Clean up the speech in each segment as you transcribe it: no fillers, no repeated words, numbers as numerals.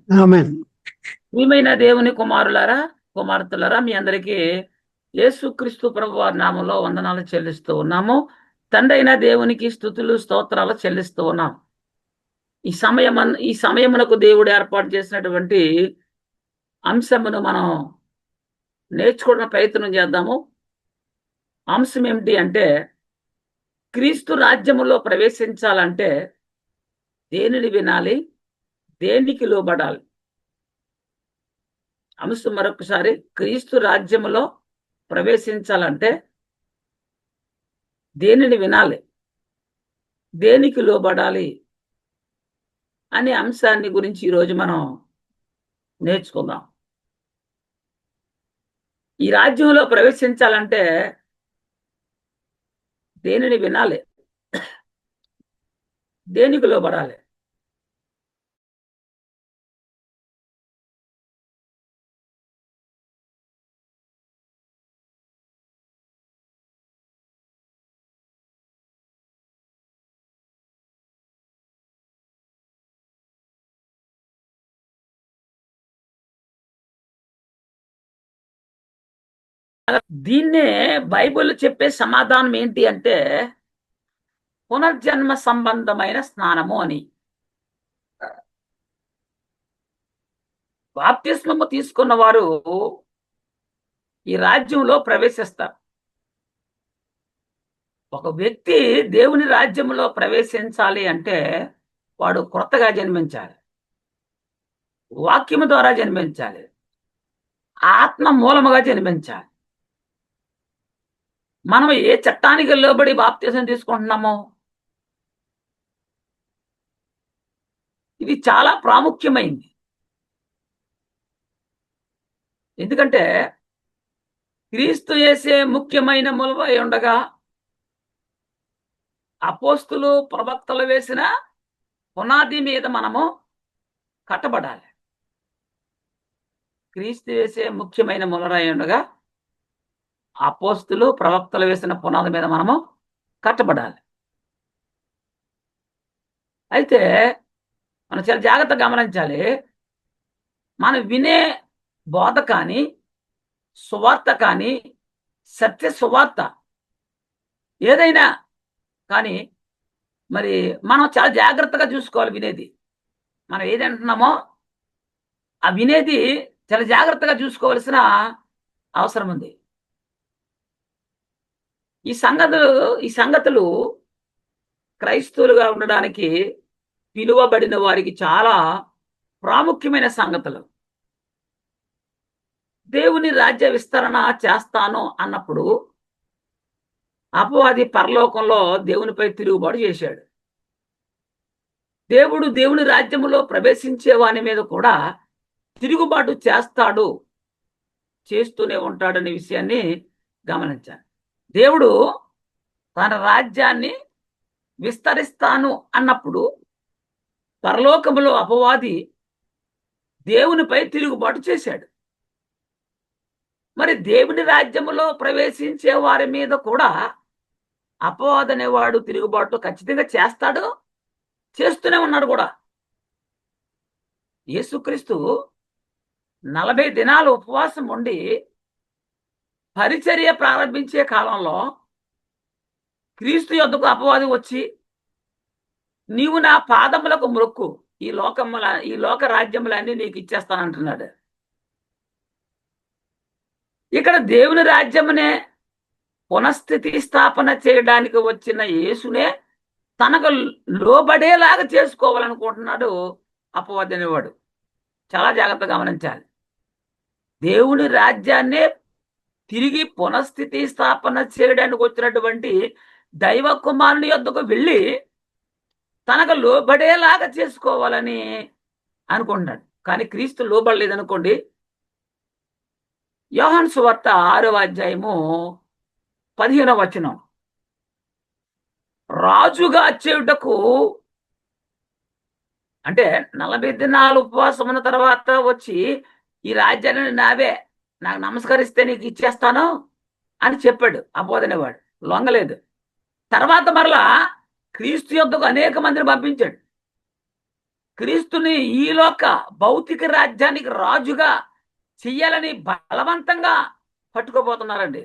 ఆమేన్. ప్రియమైన దేవుని కుమారులారా, కుమార్తెలారా, మీ అందరికీ యేసుక్రీస్తు ప్రభు వారి నామంలో వందనాలు చెల్లిస్తూ ఉన్నాము. తండ్రి అయిన దేవునికి స్తుతులు స్తోత్రాలు చెల్లిస్తూ ఉన్నాం. ఈ సమయమునకు దేవుడు ఏర్పాటు చేసినటువంటి అంశమును మనం నేర్చుకోవడం ప్రయత్నం చేద్దాము. అంశం ఏమిటి అంటే, క్రీస్తు రాజ్యములో ప్రవేశించాలంటే దేనిని వినాలి, దేనికి లోబడాలి? అంశం మరొకసారి, క్రీస్తు రాజ్యములో ప్రవేశించాలంటే దేనిని వినాలి, దేనికి లోబడాలి అనే అంశాన్ని గురించి ఈరోజు మనం నేర్చుకుందాం. ఈ రాజ్యంలో ప్రవేశించాలంటే దేనిని వినాలి, దేనికి లోబడాలి? దీన్నే బైబిల్ చెప్పే సమాధానం ఏంటి అంటే, పునర్జన్మ సంబంధమైన స్నానము అని. బాప్తిస్మము తీసుకున్న వారు ఈ రాజ్యంలో ప్రవేశిస్తారు. ఒక వ్యక్తి దేవుని రాజ్యంలో ప్రవేశించాలి అంటే వాడు కొత్తగా జన్మించాలి, వాక్యము ద్వారా జన్మించాలి, ఆత్మ మూలముగా జన్మించాలి. మనం ఏ చట్టానికి లోబడి బాప్తిసం తీసుకుంటున్నామో ఇది చాలా ప్రాముఖ్యమైంది. ఎందుకంటే క్రీస్తు యేసే ముఖ్యమైన మూలమై ఉండగా అపోస్తులు ప్రవక్తలు వేసిన పునాది మీద మనము కట్టబడాలి. క్రీస్తు యేసే ముఖ్యమైన మూలరాయి ఉండగా అపోస్తులు ప్రవక్తలు వేసిన పునాది మీద మనము కట్టబడాలి. అయితే మనం చాలా జాగ్రత్తగా గమనించాలి. మనం వినే బోధ కానీ, సువార్త కానీ, సత్య సువార్త ఏదైనా కానీ మరి మనం చాలా జాగ్రత్తగా చూసుకోవాలి. వినేది మనం ఏది అంటున్నామో ఆ వినేది చాలా జాగ్రత్తగా చూసుకోవాల్సిన అవసరం ఉంది. ఈ సంగతులు క్రైస్తవులుగా ఉండడానికి పిలువబడిన వారికి చాలా ప్రాముఖ్యమైన సంగతులు. దేవుని రాజ్య విస్తరణ చేస్తాను అన్నప్పుడు అపవాది పరలోకంలో దేవునిపై తిరుగుబాటు చేశాడు. దేవుడు దేవుని రాజ్యములో ప్రవేశించే వాని మీద కూడా తిరుగుబాటు చేస్తాడు, చేస్తూనే ఉంటాడనే విషయాన్ని గమనించాలి. దేవుడు తన రాజ్యాన్ని విస్తరిస్తాను అన్నప్పుడు పరలోకములో అపవాది దేవునిపై తిరుగుబాటు చేశాడు. మరి దేవుని రాజ్యములో ప్రవేశించే వారి మీద కూడా అపవాది అనేవాడు తిరుగుబాటు ఖచ్చితంగా చేస్తాడు, చేస్తూనే ఉన్నాడు కూడా. యేసుక్రీస్తు 40 దినాలు ఉపవాసం ఉండి పరిచర్య ప్రారంభించే కాలంలో క్రీస్తు యొద్దకు అపవాది వచ్చి, నీవు నా పాదములకు మ్రొక్కు, ఈ లోక రాజ్యములన్నీ నీకు ఇచ్చేస్తానంటున్నాడు. ఇక్కడ దేవుని రాజ్యమునే పునఃస్థితి స్థాపన చేయడానికి వచ్చిన యేసునే తనకు లోబడేలాగా చేసుకోవాలనుకుంటున్నాడు అపవాది అనేవాడు. చాలా జాగ్రత్తగా గమనించాలి. దేవుని రాజ్యాన్నే తిరిగి పునఃస్థితి స్థాపన చేయడానికి వచ్చినటువంటి దైవ కుమారుని యొద్దకు వెళ్ళి తనకు లోబడేలాగా చేసుకోవాలని అనుకుంటున్నాడు. కానీ క్రీస్తు లోబడలేదనుకోండి. యోహాను సువార్త 6వ అధ్యాయము 15వ వచనం, రాజుగా చేయుటకు అంటే 40 దినాలు ఉపవాసం ఉన్న తర్వాత వచ్చి ఈ రాజ్యాన్ని నావే, నాకు నమస్కరిస్తే నీకు ఇచ్చేస్తాను అని చెప్పాడు అపోదనేవాడు. లొంగలేదు. తర్వాత మరలా క్రీస్తు యొద్దకు అనేక మందిని పంపించాడు. క్రీస్తుని ఈ లోక భౌతిక రాజ్యానికి రాజుగా చెయ్యాలని బలవంతంగా పట్టుకోబోతున్నారండి.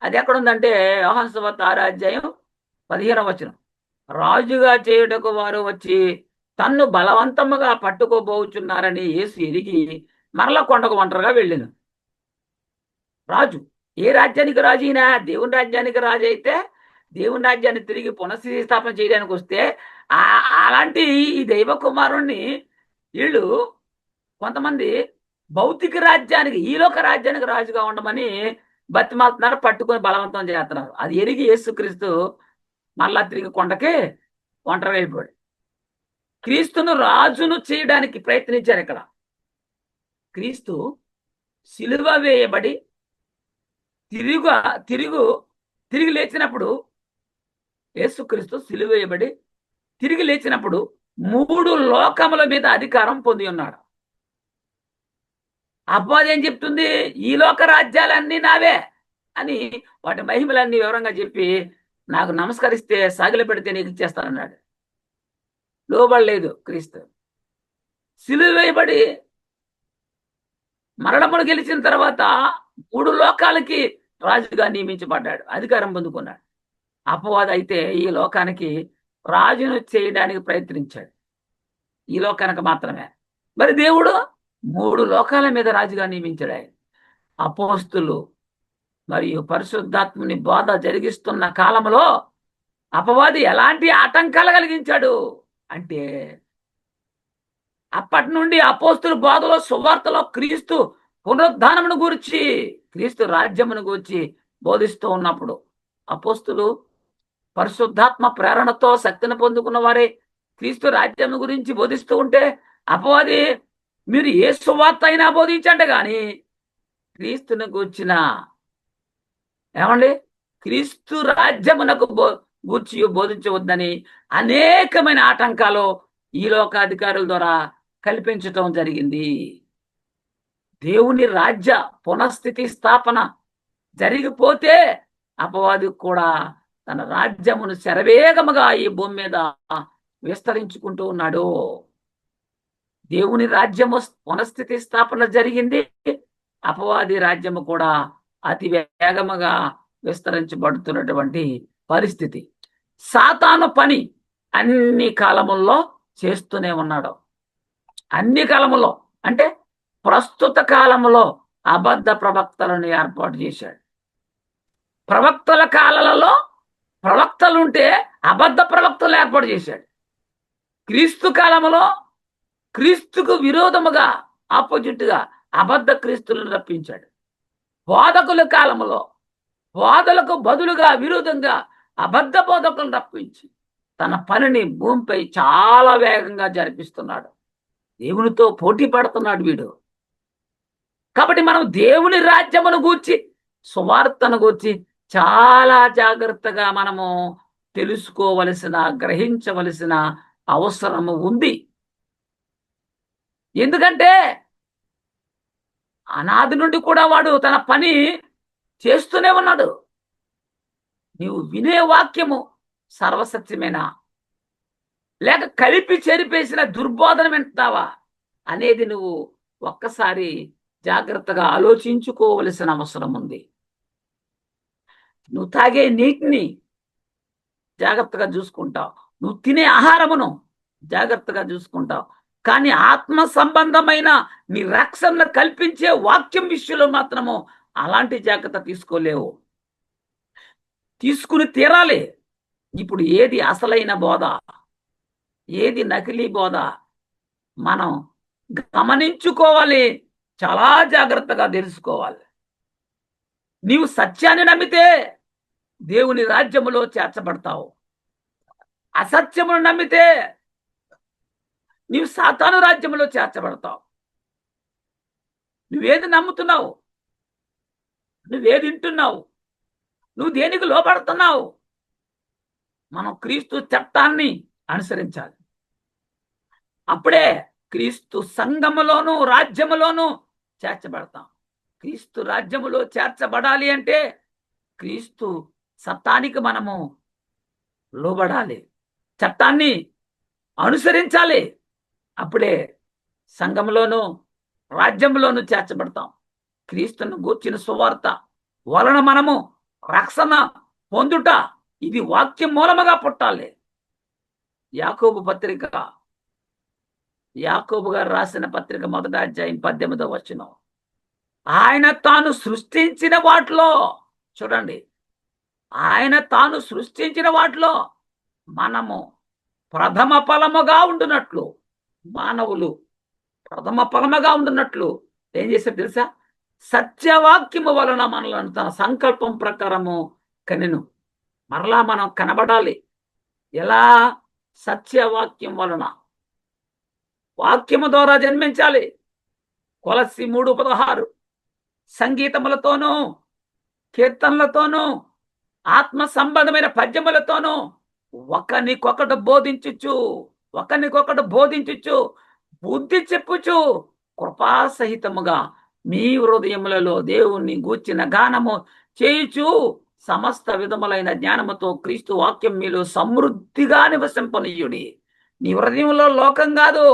అది ఎక్కడుందంటే యోహాను సువార్త 6వ అధ్యాయం 15వ వచనం. రాజుగా చేయుటకు వారు వచ్చి తన్ను బలవంతముగా పట్టుకోబోచున్నారని యేసు ఎరిగి మరల కొండకు ఒంటరిగా వెళ్ళాను. రాజు ఏ రాజ్యానికి రాజు అయినా దేవుని రాజ్యానికి రాజు అయితే దేవుని రాజ్యాన్ని తిరిగి పునఃస్థాపన చేయడానికి వస్తే అలాంటి ఈ దైవ కుమారుణ్ణి వీళ్ళు కొంతమంది భౌతిక రాజ్యానికి ఈలోక రాజ్యానికి రాజుగా ఉండమని బతిమాలుతున్నారు, పట్టుకొని బలవంతం చేస్తున్నారు. అది ఎరిగి యేసుక్రీస్తు మళ్ళా తిరిగి కొండకి ఒంటరి అయిపోయాడు. క్రీస్తును రాజును చేయడానికి ప్రయత్నించారు. ఇక్కడ క్రీస్తు సిలువ వేయబడి తిరిగి లేచినప్పుడు, యేసుక్రీస్తు సిలువ వేయబడి తిరిగి లేచినప్పుడు 3 లోకముల మీద అధికారం పొంది ఉన్నాడు. అపవాది ఏం చెప్తుంది? ఈ లోక రాజ్యాలన్నీ నావే అని వాటి మహిమలన్నీ వివరంగా చెప్పి నాకు నమస్కరిస్తే సాగిల పెడితే నీకు ఇచ్చేస్తానన్నాడు. లోబడలేదు క్రీస్తు. సిలువ వేయబడి మరణమును గెలిచిన తర్వాత 3 లోకాలకి రాజుగా నియమించబడ్డాడు, అధికారం పొందుకున్నాడు. అపవాది అయితే ఈ లోకానికి రాజును చేయడానికి ప్రయత్నించాడు, ఈ లోకానికి మాత్రమే. మరి దేవుడు 3 లోకాల మీద రాజుగా నియమించాడు. ఆయన అపోస్తులు మరియు పరిశుద్ధాత్ముని బోధ జరిగిస్తున్న కాలంలో అపవాది ఎలాంటి ఆటంకాలు కలిగించాడు అంటే, అప్పటి నుండి అపోస్తుల బోధలో సువార్తలో క్రీస్తు పునరుద్ధానమును గూర్చి, క్రీస్తు రాజ్యమును గూర్చి బోధిస్తూ ఉన్నప్పుడు అపోస్తులు పరిశుద్ధాత్మ ప్రేరణతో శక్తిని పొందుకున్న వారే క్రీస్తు రాజ్యం గురించి బోధిస్తూ ఉంటే అపవాది మీరు ఏ సువార్త అయినా బోధించండి కానీ క్రీస్తుని గూర్చిన క్రీస్తు రాజ్యమునకు గూర్చి బోధించవద్దని అనేకమైన ఆటంకాలు ఈ లోకాధికారుల ద్వారా కల్పించటం జరిగింది. దేవుని రాజ్య పునఃస్థితి స్థాపన జరిగిపోతే అపవాది కూడా తన రాజ్యమును శరవేగముగా ఈ భూమి మీద విస్తరించుకుంటూ ఉన్నాడు. దేవుని రాజ్యము పునఃస్థితి స్థాపన జరిగింది, అపవాది రాజ్యము కూడా అతి వేగముగా విస్తరించబడుతున్నటువంటి పరిస్థితి. సాతాను పని అన్ని కాలముల్లో చేస్తూనే ఉన్నాడు. అన్ని కాలములో అంటే ప్రస్తుత కాలంలో అబద్ధ ప్రవక్తలను ఏర్పాటు చేశాడు. ప్రవక్తల కాలాలలో ప్రవక్తలుంటే అబద్ధ ప్రవక్తలు ఏర్పాటు చేశాడు. క్రీస్తు కాలంలో క్రీస్తుకు విరోధముగా ఆపోజిట్గా అబద్ధ క్రీస్తులను రప్పించాడు. బోధకుల కాలంలో బోధలకు బదులుగా విరోధంగా అబద్ధ బోధకులను రప్పించి తన పనిని భూమిపై చాలా వేగంగా జరిపిస్తున్నాడు. దేవునితో పోటీ పడుతున్నాడు వీడు. కాబట్టి మనం దేవుని రాజ్యమును గూర్చి సువార్తను గూర్చి చాలా జాగ్రత్తగా మనము తెలుసుకోవలసిన, గ్రహించవలసిన అవసరము ఉంది. ఎందుకంటే అనాది నుండి కూడా వాడు తన పని చేస్తూనే ఉన్నాడు. నీవు వినే వాక్యము సర్వసత్యమేనా లేక కలిపి చెరిపేసిన దుర్బోధన వింటున్నావా అనేది నువ్వు ఒక్కసారి జాగ్రత్తగా ఆలోచించుకోవలసిన అవసరం ఉంది. నువ్వు తాగే నీటిని జాగ్రత్తగా చూసుకుంటావు, నువ్వు తినే ఆహారమును జాగ్రత్తగా చూసుకుంటావు, కానీ ఆత్మ సంబంధమైన నీ రక్షణ కల్పించే వాక్యం విషయంలో మాత్రము అలాంటి జాగ్రత్త తీసుకోలేవు. తీసుకుని తీరాలి. ఇప్పుడు ఏది అసలైన బోధ, ఏది నకిలీ బోధ మనం గమనించుకోవాలి, చాలా జాగ్రత్తగా తెలుసుకోవాలి. నీవు సత్యాన్ని నమ్మితే దేవుని రాజ్యములో చేర్చబడతావు. అసత్యమును నమ్మితే నీవు సాతాను రాజ్యములో చేర్చబడతావు. నువ్వేది నమ్ముతున్నావు, నువ్వేది వింటున్నావు, నువ్వు దేనికి లోపడుతున్నావు? మనం క్రీస్తు చట్టాన్ని అనుసరించాలి. అప్పుడే క్రీస్తు సంఘములోను రాజ్యములోను చేర్చబడతాం. క్రీస్తు రాజ్యములో చేర్చబడాలి అంటే క్రీస్తు చట్టానికి మనము లోబడాలి, చట్టాన్ని అనుసరించాలి. అప్పుడే సంఘంలోను రాజ్యంలోను చేర్చబడతాం. క్రీస్తును గూర్చిన సువార్త వలన మనము రక్షణ పొందుట ఇది వాక్యం మూలముగా పుట్టాలి. యాకోబు పత్రిక, యాకోబు గారు రాసిన పత్రిక 1వ అధ్యాయం 18వ వచనం. ఆయన తాను సృష్టించిన వాటిలో, చూడండి, ఆయన తాను సృష్టించిన వాటిలో మనము ప్రథమ ఫలముగా ఉండునట్లు, మానవులు ప్రథమ ఫలముగా ఉండునట్లు ఏం చేశారు తెలుసా? సత్యవాక్యము వలన మనలను తన సంకల్పం ప్రకారము కనెను. మరలా మనం కనబడాలి. ఎలా? సత్యవాక్యం వలన. వాక్యము ద్వారా జన్మించాలి. కొలస్సి 3:16 సంగీతములతోనూ కీర్తనలతోనూ ఆత్మ సంబంధమైన పద్యములతోనూ ఒకనికొకటి బోధించుచు బుద్ధి చెప్పుచు కృపాసహితముగా మీ హృదయములలో దేవుణ్ణి గూర్చిన గానము చేయుచు సమస్త విధములైన జ్ఞానముతో క్రీస్తు వాక్యం మీలో సమృద్ధిగా నివసింపనీయుడి. నీ హృదయంలో లోకం కాదు,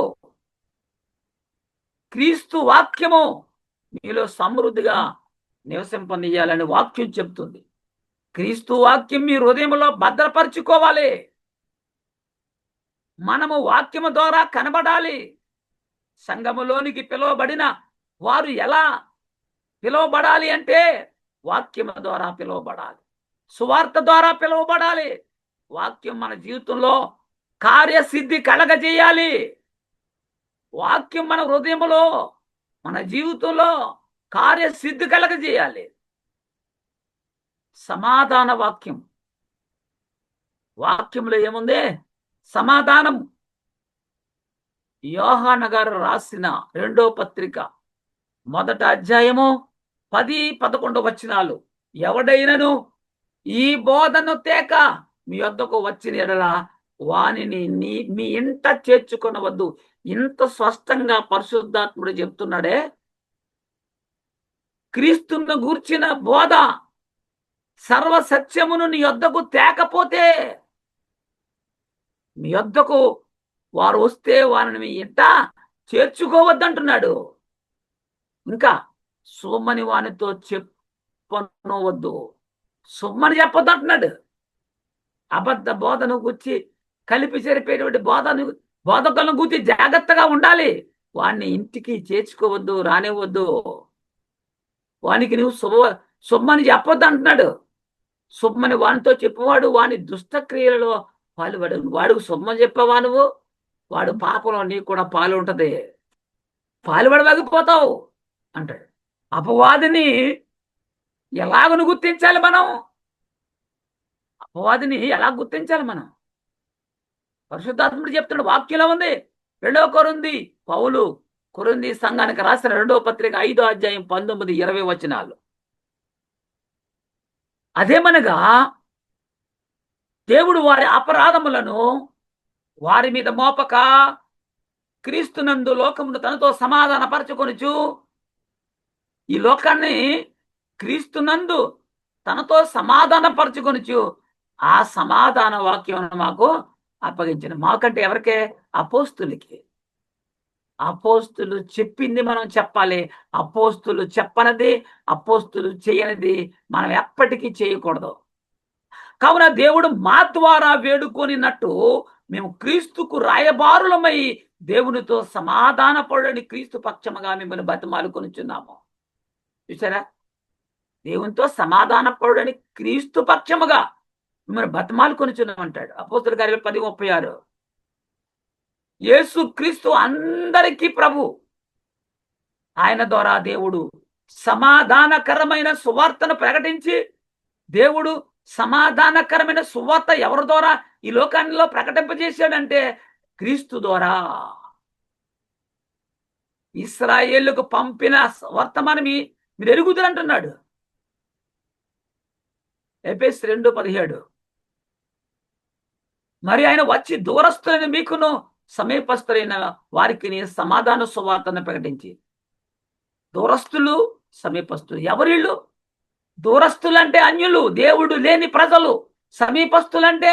క్రీస్తు వాక్యము మీలో సమృద్ధిగా నివసింపనీయాలని వాక్యం చెప్తుంది. క్రీస్తు వాక్యం మీ హృదయంలో భద్రపరుచుకోవాలి. మనము వాక్యము ద్వారా కనబడాలి. సంఘములోనికి పిలువబడిన వారు ఎలా పిలువబడాలి అంటే వాక్యము ద్వారా పిలువబడాలి, సువార్త ద్వారా పిలువబడాలి. వాక్యం మన జీవితంలో కార్యసిద్ధి కలగజేయాలి. వాక్యం మన హృదయంలో, మన జీవితంలో కార్యసిద్ధి కలగజేయాలి. సమాధాన వాక్యం, వాక్యంలో ఏముంది? సమాధానం. యోహాను గారు రాసిన 2వ పత్రిక 1వ అధ్యాయము 10-11 వచనాలు. ఎవడైనను ఈ బోధను తేక మీ వద్దకు వచ్చిన ఎడల వానిని మీ ఇంట చేర్చుకొనవద్దు. ఇంత స్పష్టంగా పరిశుద్ధాత్ముడు చెప్తున్నాడే. క్రీస్తును గూర్చిన బోధ సర్వసత్యమును నీ యొద్దకు తేకపోతే, మీ యొద్దకు వారు వస్తే వారిని మీ ఇంట చేర్చుకోవద్దంటున్నాడు. ఇంకా సొమ్మని వానితో చెప్పనవద్దు, సొమ్మని చెప్పొద్దు అంటున్నాడు. అబద్ధ బోధను గుర్చి కలిపి జరిపేటువంటి బోధకులను గుర్చి జాగ్రత్తగా ఉండాలి. వాడిని ఇంటికి చేర్చుకోవద్దు, రానివ్వద్దు. వానికి నువ్వు సొమ్మని చెప్పొద్దు అంటున్నాడు. సొమ్మని వానితో చెప్పువాడు వాని దుష్టక్రియలలో పాలుపడు. వాడికి సొమ్మని చెప్పవా నువ్వు? వాడు పాపంలో నీకు కూడా పాలు ఉంటది, పాలుపడలేకపోతావు అంటాడు. అపవాదిని ఎలాగను గుర్తించాలి మనం? అపవాదిని ఎలా గుర్తించాలి మనం? పరిశుద్ధాత్ముడు చెప్తున్నాడు, వాక్యంలో ఉంది. 2వ కొరింథీ పౌలు కొరింథీ సంఘానికి రాసిన 2వ పత్రిక 5వ అధ్యాయం 19-20 వచనాలు. అదేమనగా దేవుడు వారి అపరాధములను వారి మీద మోపక క్రీస్తునందు లోకమును తనతో సమాధానపరచుకొనుచు, ఈ లోకాన్ని క్రీస్తునందు తనతో సమాధానపరచుకొనుచు ఆ సమాధాన వాక్యం మాకు అప్పగించిన. మాకంటే ఎవరికే? అపోస్తులకి. అపోస్తులు చెప్పింది మనం చెప్పాలి. అపోస్తులు చెప్పనది, అపోస్తులు చేయనిది మనం ఎప్పటికీ చేయకూడదు. కావున దేవుడు మా ద్వారా వేడుకొనినట్టు మేము క్రీస్తుకు రాయబారులమై దేవునితో సమాధాన పడని క్రీస్తు పక్షముగా మిమ్మల్ని బతిమాలుకొనుచున్నాము. చూసారా? దేవునితో సమాధాన పడని క్రీస్తు పక్షముగా మిమ్మల్ని బతిమాలుకొనుచున్నాం అంటాడు. అపోస్తుల కార్యాలు 10:36. యేసు క్రీస్తు అందరికీ ప్రభు. ఆయన ద్వారా దేవుడు సమాధానకరమైన సువార్తను ప్రకటించి, దేవుడు సమాధానకరమైన సువార్త ఎవరి ద్వారా ఈ లోకాల్లో ప్రకటింపజేశాడంటే క్రీస్తు ద్వారా. ఇశ్రాయేలుకు పంపిన వర్తమానం మీరు ఎరుగుదురంటున్నాడు. ఎఫెసు 2:17. మరి ఆయన వచ్చి దూరస్తులైన మీకును సమీపస్తులైన వారికి సమాధాన సువార్తను ప్రకటించి. దూరస్తులు, సమీపస్తులు ఎవరిళ్ళు? దూరస్తులంటే అన్యులు, దేవుడు లేని ప్రజలు. సమీపస్తులంటే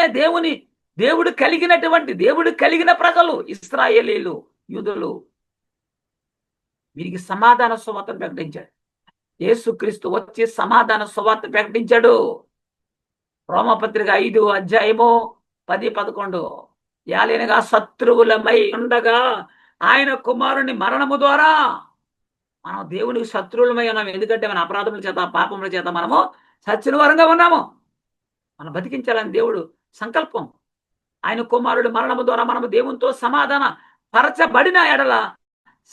దేవుడు కలిగిన ప్రజలు, ఇశ్రాయేలీలు. యూదులు వీరికి సమాధాన సువార్త ప్రకటించాడు. యేసుక్రీస్తు వచ్చి సమాధాన సువార్త ప్రకటించాడు. రోమపత్రిక 5:10-11 యాలేనగా శత్రువులమై ఉండగా ఆయన కుమారుని మరణము ద్వారా మనం దేవునికి శత్రువులమై ఉన్నాము. ఎందుకంటే మన అపరాధముల చేత పాపముల చేత మనము సచ్చిన వారంగా ఉన్నాము. మనం బతికించాలని దేవుడు సంకల్పం. ఆయన కుమారుడు మరణము ద్వారా మనము దేవునితో సమాధాన పరచబడిన ఎడల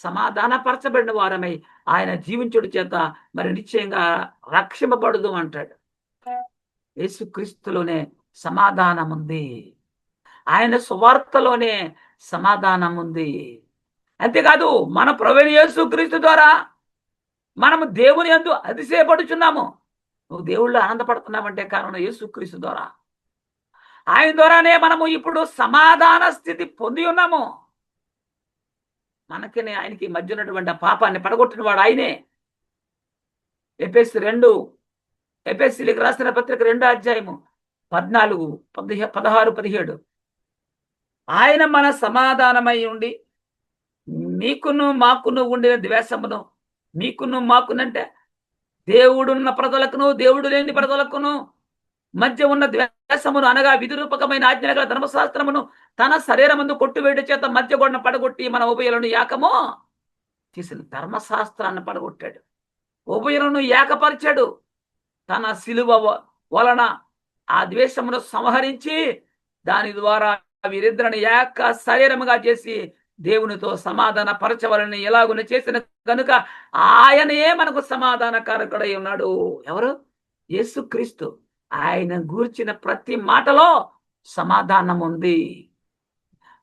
సమాధాన పరచబడిన వారమై ఆయన జీవించుడి చేత మరి నిశ్చయంగా రక్షింపబడదు అంటాడు. యేసుక్రీస్తులోనే సమాధానం ఉంది. ఆయన సువార్తలోనే సమాధానం ఉంది. అంతేకాదు మన ప్రభువైన యేసుక్రీస్తు ద్వారా మనము దేవుని యందు అతిశయపడుచున్నాము. నువ్వు దేవుళ్ళు ఆనందపడుతున్నావంటే కారణం యేసుక్రీస్తు ద్వారా. ఆయన ద్వారానే మనము ఇప్పుడు సమాధాన స్థితి పొంది ఉన్నాము. మనకి ఆయనకి మధ్య ఉన్నటువంటి పాపాన్ని పడగొట్టిన వాడు ఆయనే. ఎఫెసీయులకు రాసిన పత్రిక 2:14-16-17 ఆయన మన సమాధానమై ఉండి మీకును మాకును ఉండిన ద్వేషమును మీకును మాకునంటే దేవుడున్న ప్రజలకును దేవుడు లేని ప్రజలకును మధ్య ఉన్న ద్వేషమును అనగా విధిరూపకమైన ఆజ్ఞల ధర్మశాస్త్రమును తన శరీరమందు కొట్టువేడి చేత మధ్య గొడన పడగొట్టి మన ఉభయులను ఏకము చేసిన ధర్మశాస్త్రాన్ని పడగొట్టాడు. ఉభయులను ఏకపరిచాడు. తన సిలువ వలన ఆ ద్వేషమును సంహరించి దాని ద్వారా వీరిద్దరిని ఏక శరీరముగా చేసి దేవునితో సమాధాన పరచవలని ఎలాగున చేసిన కనుక ఆయనే మనకు సమాధాన కారకుడై ఉన్నాడు. ఎవరు? యేసుక్రీస్తు. ఆయన గూర్చిన ప్రతి మాటలో సమాధానం ఉంది.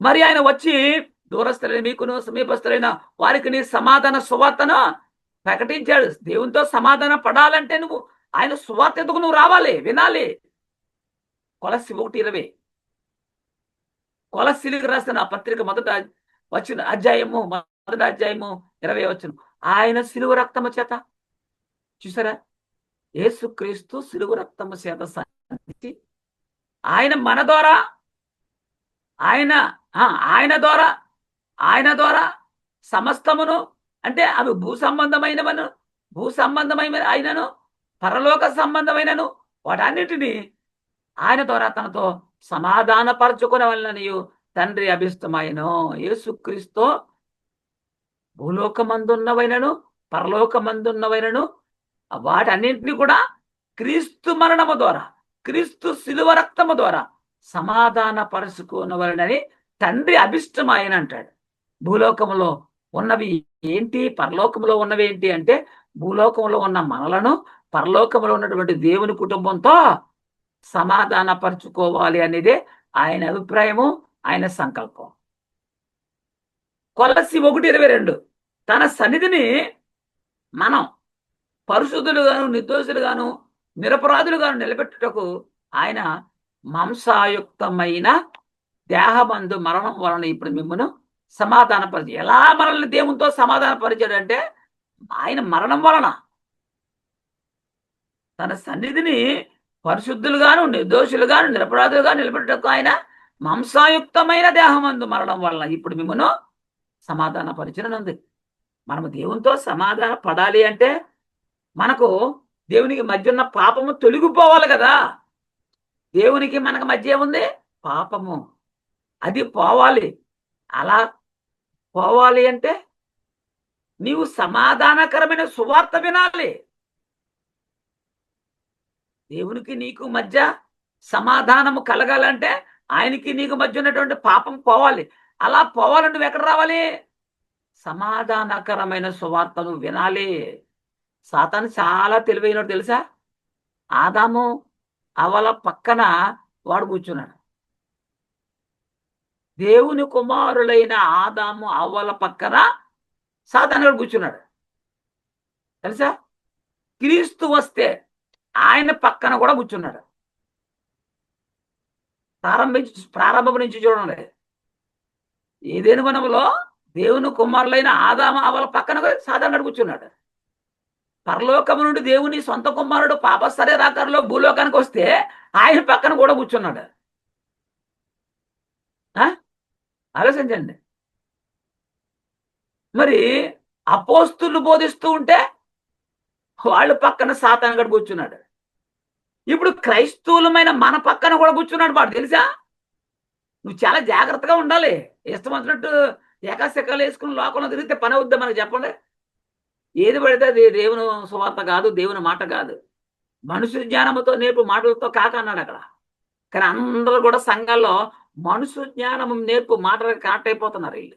మరి ఆయన వచ్చి దూరస్తులైన మీకును సమీపస్తులైన వారికి నీ సమాధాన సువార్తను ప్రకటించాడు. దేవునితో సమాధానం పడాలంటే నువ్వు ఆయన సువార్త ఎందుకు నువ్వు రావాలి, వినాలి. కొలస్సి 1:20 కొలస్సీలకు రాసిన పత్రిక మొదటి అధ్యాయము 20 ఆయన సిలువ రక్తము చేత చూసారా, యేసుక్రీస్తు సిలువ రక్తము చేత సంధించి ఆయన మన ద్వారా ఆయన ద్వారా సమస్తమును అంటే అవి భూ సంబంధమైన ఆయనను పరలోక సంబంధమైనను వాటన్నిటినీ ఆయన ద్వారా తనతో సమాధాన పరచుకునవలననియు తండ్రి అభిష్టమాయను. యేసుక్రీస్తు భూలోకమందున్నవైనను పరలోకమందున్నవైనను వాటన్నింటినీ కూడా క్రీస్తు మరణము ద్వారా క్రీస్తు సిలువ రక్తము ద్వారా సమాధాన పరుచుకునవలనని తండ్రి అభిష్టమాయన అంటాడు. భూలోకములో ఉన్నవి ఏంటి, పరలోకంలో ఉన్నవి ఏంటి అంటే భూలోకంలో ఉన్న మనలను పరలోకంలో ఉన్నటువంటి దేవుని కుటుంబంతో సమాధాన పరుచుకోవాలి అనేదే ఆయన అభిప్రాయము, ఆయన సంకల్పం. కొలస్సి 1:22 తన సన్నిధిని మనం పరిశుద్ధులుగాను నిర్దోషులుగాను నిరపరాధులుగాను నిలబెట్టుటకు ఆయన మాంసాయుక్తమైన దేహమందు మరణం వలన ఇప్పుడు మిమ్మల్ని సమాధానపరిచి ఎలా మనల్ని దేవునితో సమాధానపరిచాడు అంటే ఆయన మరణం వలన తన సన్నిధిని పరిశుద్ధులుగాను నిర్దోషులుగాను నిరపరాధులుగా నిలబెట్టకు ఆయన మాంసాయుక్తమైన దేహమందు మరణం వలన ఇప్పుడు మిమ్మల్ని సమాధాన పరిచయనుంది. మనము దేవునితో సమాధాన పడాలి అంటే మనకు దేవునికి మధ్య ఉన్న పాపము తొలగిపోవాలి కదా. దేవునికి మనకు మధ్య ఏముంది? పాపము. అది పోవాలి. అలా పోవాలి అంటే నీవు సమాధానకరమైన సువార్త వినాలి. దేవునికి నీకు మధ్య సమాధానము కలగాలంటే ఆయనకి నీకు మధ్య ఉన్నటువంటి పాపం పోవాలి. అలా పోవాలంటే నువ్వు ఎక్కడ రావాలి? సమాధానకరమైన సువార్తను వినాలి. సాతాను చాలా తెలివైనడు తెలుసా. ఆదాము అవల పక్కన వాడు కూర్చున్నాడు. దేవుని కుమారులైన ఆదాము అవ్వల పక్కన సాతానుడు కూర్చున్నాడు తెలుసా. క్రీస్తు వస్తే ఆయన పక్కన కూడా కూర్చున్నాడు. ప్రారంభం నుంచి చూడండి. ఏదేను వనములో దేవుని కుమారులైన ఆదాము అవ్వల పక్కన సాతానుడు కూర్చున్నాడు. పరలోకము నుండి దేవుని సొంత కుమారుడు పాప శరీరాకారంలో భూలోకానికి వస్తే ఆయన పక్కన కూడా కూర్చున్నాడు. ఆలోచించండి. మరి అపోస్తులు బోధిస్తూ ఉంటే వాళ్ళు పక్కన సాతాను గడు కూర్చున్నాడు. ఇప్పుడు క్రైస్తవులమైన మన పక్కన కూడా కూర్చున్నాడు వాడు తెలుసా? నువ్వు చాలా జాగ్రత్తగా ఉండాలి. ఇష్టం వచ్చినట్టు ఏకాశకాలు వేసుకుని లోకంలో తిరిగితే పని అవుద్దా మనకు చెప్పండి? ఏది పడితే అది దేవుని సువార్త కాదు, దేవుని మాట కాదు. మనుషుల జ్ఞానముతో నేర్పు మాటలతో కాక అన్నాడు అక్కడ. కానీ అందరూ కూడా సంఘాల్లో మనుషు జ్ఞానము నేర్పు మాటలకు కనెక్ట్ అయిపోతున్నారు వీళ్ళు.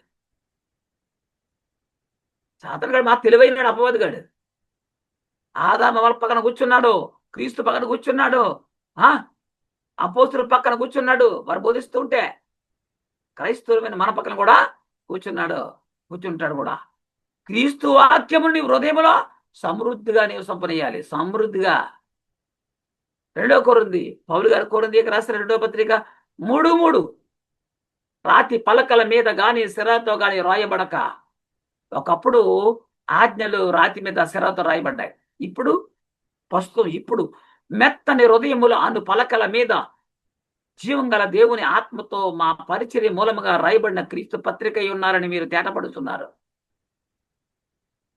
సాతాను గాడు మాకు తెలివైనాడు అపవాదిగాడు. ఆదాము వాళ్ళ పక్కన కూర్చున్నాడు, క్రీస్తు పక్కన కూర్చున్నాడు, అపోస్తుల పక్కన కూర్చున్నాడు. వారు బోధిస్తూ ఉంటే క్రైస్తవులమైన మన పక్కన కూడా కూర్చుంటాడు కూడా. క్రీస్తు వాక్యము నీ హృదయంలో సమృద్ధిగా నీవు సంపనీయాలి. సమృద్ధిగా. 2 కొరింథీ పౌలు గారు కొరింథీకి రాసిన 2వ పత్రిక 3:3 రాతి పలకల మీద గాని సిరాతో గాని రాయబడక. ఒకప్పుడు ఆజ్ఞలు రాతి మీద సిరాతో రాయబడ్డాయి. ఇప్పుడు మెత్తని హృదయముల అను పలకల మీద జీవం గల దేవుని ఆత్మతో మా పరిచర్య మూలముగా రాయబడిన క్రీస్తు పత్రిక ఉన్నారని మీరు తేటపడుతున్నారు.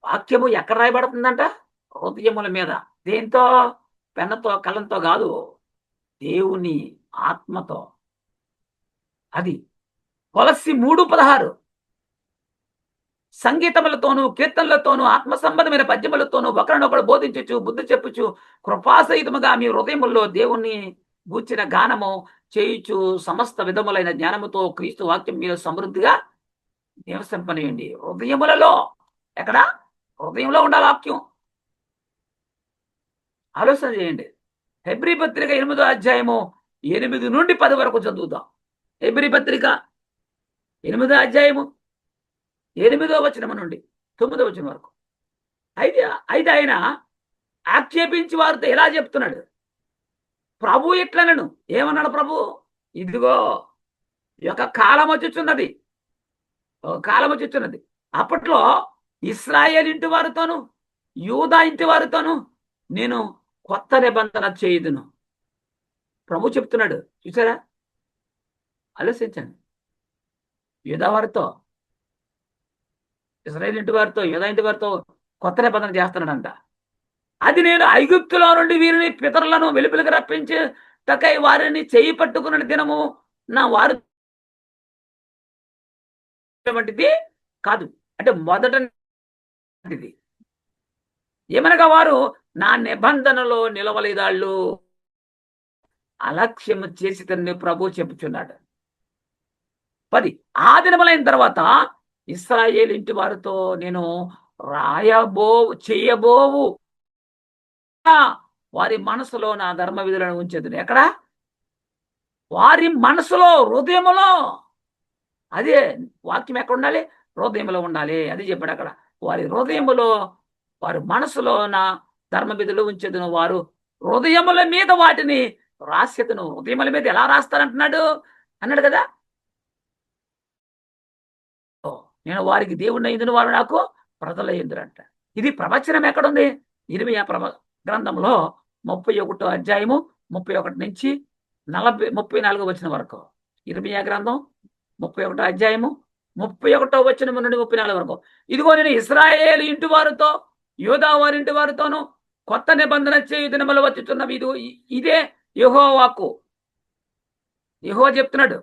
వాక్యము ఎక్కడ రాయబడుతుందంట? హృదయముల మీద. దేంతో? పెన్నతో కలంతో కాదు, దేవుని ఆత్మతో. అది కొలస్సి 3:16 సంగీతములతోనూ కీర్తనలతోనూ ఆత్మ సంబంధమైన పద్యములతోనూ ఒకరినొకడు బోధించుచు బుద్ధి చెప్పుచు కృపాసహితముగా మీ హృదయముల్లో దేవుణ్ణి గూర్చిన గానము చేయుచు సమస్త విధములైన జ్ఞానముతో క్రీస్తు వాక్యం మీరు సమృద్ధిగా నివసింపనియండి. హృదయములలో. ఎక్కడ? హృదయంలో ఉండాలి వాక్యం. ఆలోచన చేయండి. హెబ్రీ పత్రిక 8వ అధ్యాయము 8 నుండి 10 వరకు చదువుతాం. హెబ్రీ పత్రిక 8వ అధ్యాయము 8వ వచనం నుండి 9వ వచనం వరకు. అయితే ఆయన ఆక్షేపించి వారితో ఎలా చెప్తున్నాడు? ప్రభు ఎట్లనను ఏమన్నాడు ప్రభు? ఇదిగో ఒక కాలం వచ్చుచున్నది, అప్పట్లో ఇశ్రాయేల్ ఇంటి వారితోను యూదా ఇంటి వారితోను నేను కొత్త నిబంధన చేయుదును. ప్రభు చెప్తున్నాడు. చూసారా? ఆలోచించండి. యూదా వారితో, ఇశ్రాయేల్ ఇంటి వారితో, యూదా ఇంటి వారితో కొత్త నిబంధన చేస్తున్నాడంట. అది నేను ఐగుప్తులో నుండి వీరిని పితరులను వెలుపలికి రప్పించి తకై వారిని చేయి పట్టుకున్న దినము నా వారు వంటిది కాదు. అంటే మొదటిది ఏమనగా వారు నా నిబంధనలో నిలవలేదాళ్ళు అలక్ష్యము చేసి తనని ప్రభు చెప్పుచున్నాడు. 10 ఆ దినములైన తర్వాత ఇశ్రాయేలు ఇంటి వారితో నేను చేయబోవు వారి మనసులో నా ధర్మ విధులను ఉంచేది. ఎక్కడ? వారి మనసులో, హృదయములో. అదే వాక్యం ఎక్కడ ఉండాలి? హృదయంలో ఉండాలి. అది చెప్పాడు అక్కడ. వారి హృదయములో, వారి మనసులో నా ధర్మ విధులు ఉంచేదును. వారు హృదయముల మీద వాటిని రాసేదును. హృదయముల మీద ఎలా రాస్తారంటున్నాడు అన్నాడు కదా. నేను వారికి దేవుడిని అయిందును, వారు నాకు ప్రజలయ్యిందురంట. ఇది ప్రవచనం ఎక్కడుంది? ఇర్మియా గ్రంథంలో 31వ అధ్యాయము 31 నుంచి 34వ వచనం వరకు. ఇర్మియా గ్రంథం 31వ అధ్యాయము 31వ వచనం నుండి 34 వరకు. ఇదిగో నేను ఇశ్రాయేలు ఇంటి వారితో యూదా వారి ఇంటి వారితోనూ కొత్త నిబంధన చేయు దినములు వచ్చుచున్నవి. ఇదే యెహోవా వాక్కు. యెహోవా చెప్తున్నాడు.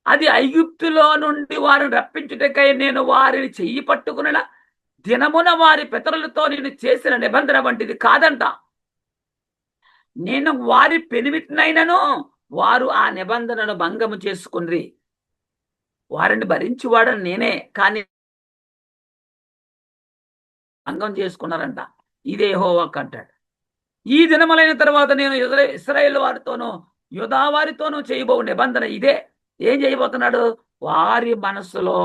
అది ఐగుప్తులో నుండి వారిని రప్పించుటకై నేను వారిని చెయ్యి పట్టుకున్న దినమున వారి పితరులతో నేను చేసిన నిబంధన వంటిది కాదంట. నేను వారి పెనిమిటినైనను వారు ఆ నిబంధనను భంగము చేసుకుని వారిని భరించువాడని నేనే, కానీ భంగం చేసుకున్నారంట. ఇదే యెహోవా అంటాడు. ఈ దినములైన తర్వాత నేను ఇశ్రాయేలు వారితోనూ యూదా వారితోనూ చేయబో నిబంధన ఇదే. ఏం చేయబోతున్నాడు? వారి మనసులో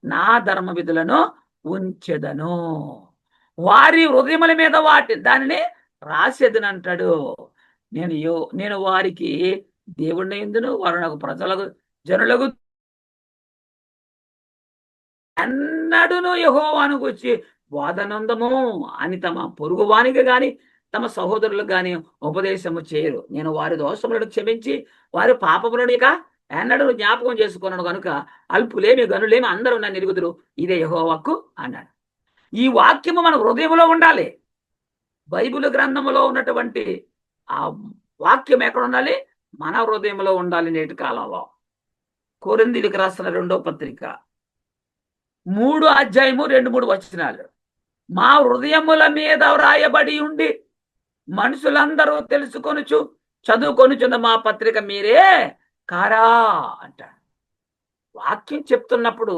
నా ధర్మ విధులను ఉంచెదను, వారి హృదయముల మీద దానిని రాసేదనంటాడు. నేను వారికి దేవుడిని ఎందును, వారు నాకు ప్రజలకు జనులకు అన్నడును యెహోవాను గురించి బోధనందము అని తమ పొరుగువానికి గాని తమ సహోదరులకు గాని ఉపదేశము చేయరు. నేను వారి దోషములను క్షమించి వారి పాపములను ఇక ఎన్నడూ జ్ఞాపకం చేసుకున్నాడు కనుక అల్పులేమి గనులేమి అందరూ నన్ను ఎరుగుదురు, ఇదే యెహోవాకు అన్నాడు. ఈ వాక్యము మన హృదయంలో ఉండాలి. బైబిల్ గ్రంథములో ఉన్నటువంటి ఆ వాక్యం ఎక్కడ ఉండాలి? మన హృదయంలో ఉండాలి. నేటి కాలంలో కొరింథీయులకు రాసిన 2వ పత్రిక 3వ అధ్యాయము 2-3 వచనాలు. మా హృదయముల మీద వ్రాయబడి ఉండి మనుషులందరూ తెలుసుకొనుచు చదువుకొనుచున్న మా పత్రిక మీరే కారా అంటాడు. వాక్యం చెప్తున్నప్పుడు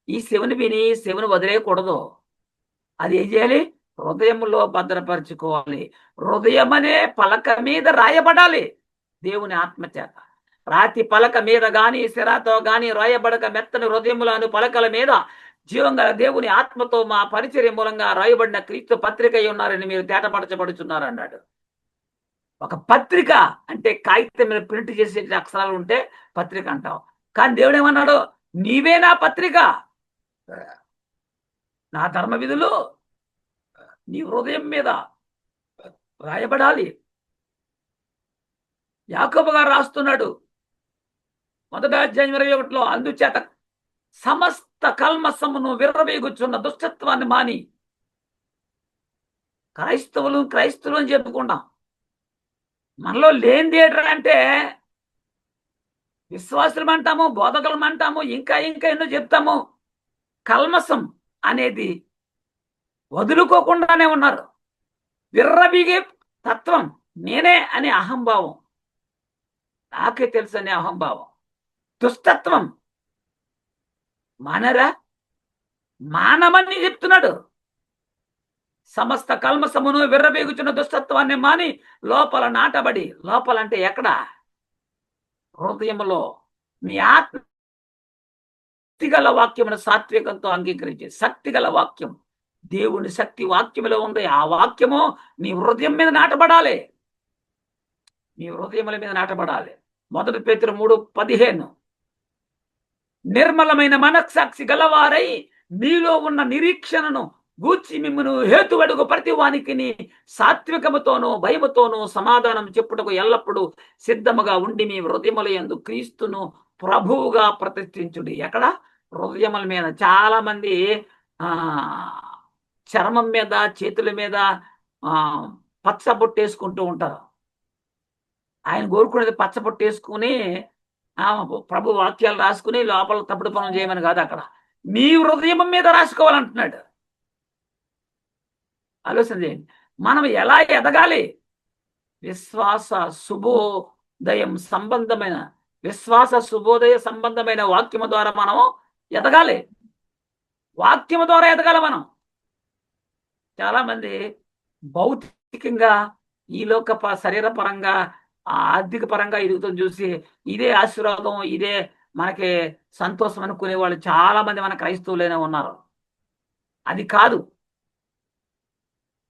ఈ శివుని విని శివుని వదిలేయకూడదు. అది ఏం చేయాలి? హృదయంలో భద్రపరచుకోవాలి. హృదయం అనే పలక మీద రాయబడాలి దేవుని ఆత్మచేత. రాతి పలక మీద గాని సిరాతో గాని రాయబడక మెత్తని హృదయములను పలకల మీద జీవంగల దేవుని ఆత్మతో మా పరిచర్య మూలంగా రాయబడిన క్రీస్తు పత్రిక అయి ఉన్నారని మీరు తేటపరచబడుచున్నారు అన్నాడు. ఒక పత్రిక అంటే కాగితం మీద ప్రింట్ చేసే అక్షరాలు ఉంటే పత్రిక అంటాం. కానీ దేవుడు ఏమన్నాడు? నీవే నా పత్రిక, నా ధర్మ విధులు నీ హృదయం మీద రాయబడాలి. యాకోబు గారు రాస్తున్నాడు 1వ అధ్యాయం 21లో, అందుచేత సమస్త కల్మసమును విర్రవేగుచున్న దుష్టత్వాన్ని మాని. క్రైస్తవులు అని చెప్పుకుంటాం. మనలో లేనిది ఏంటంటే విశ్వాసులం అంటాము, బోధకులం అంటాము, ఇంకా ఎన్నో చెప్తాము. కల్మసం అనేది వదులుకోకుండానే ఉన్నారు. విర్రబీగే తత్వం, నేనే అనే అహంభావం, నాకే తెలుసు అనే అహంభావం, దుష్టత్వం మానరా, మానమని చెప్తున్నాడు. సమస్త కల్మసమును విర్రబీగుచున్న దుష్టత్వాన్ని మాని లోపల నాటబడి. లోపలంటే ఎక్కడ? హృదయంలో. మీ ఆత్మ శక్తిగల వాక్యమును సాత్వికంతో అంగీకరించే శక్తిగల వాక్యం, దేవుని శక్తి వాక్యములో ఉంది. ఆ వాక్యము నీ హృదయం మీద నాటబడాలి. మీ హృదయముల మీద నాటబడాలి. 1 పేతురు 3:15, నిర్మలమైన మనస్సాక్షి గలవారై మీలో ఉన్న నిరీక్షణను గూర్చి మిమ్మను హేతువడుగు ప్రతి వానికి సాత్వికముతోనూ భయముతోనూ సమాధానం చెప్పుటకు ఎల్లప్పుడూ సిద్ధముగా ఉండి మీ హృదయముల యందు క్రీస్తును ప్రభువుగా ప్రతిష్ఠించుడి. ఎక్కడ? హృదయముల మీద. చాలా మంది చర్మం మీద, చేతుల మీద పచ్చబొట్టేసుకుంటూ ఉంటారు. ఆయన కోరుకునేది పచ్చబొట్టేసుకుని ప్రభు వాక్యాలు రాసుకుని లోపల తప్పుడు పనులు చేయమని కాదు. అక్కడ మీ హృదయం మీద రాసుకోవాలంటున్నాడు. ఆలోచన చేయండి. మనం ఎలా ఎదగాలి? విశ్వాస శుభోదయ సంబంధమైన వాక్యము ద్వారా మనం ఎదగాలి. వాక్యము ద్వారా ఎదగాలి మనం. చాలా మంది భౌతికంగా ఈ లోక శరీర పరంగా, ఆర్థిక పరంగా ఎదుగుతుంది చూసి ఇదే ఆశీర్వాదం, ఇదే మనకి సంతోషం అనుకునే వాళ్ళు చాలా మంది మన క్రైస్తవులైనా ఉన్నారు. అది కాదు.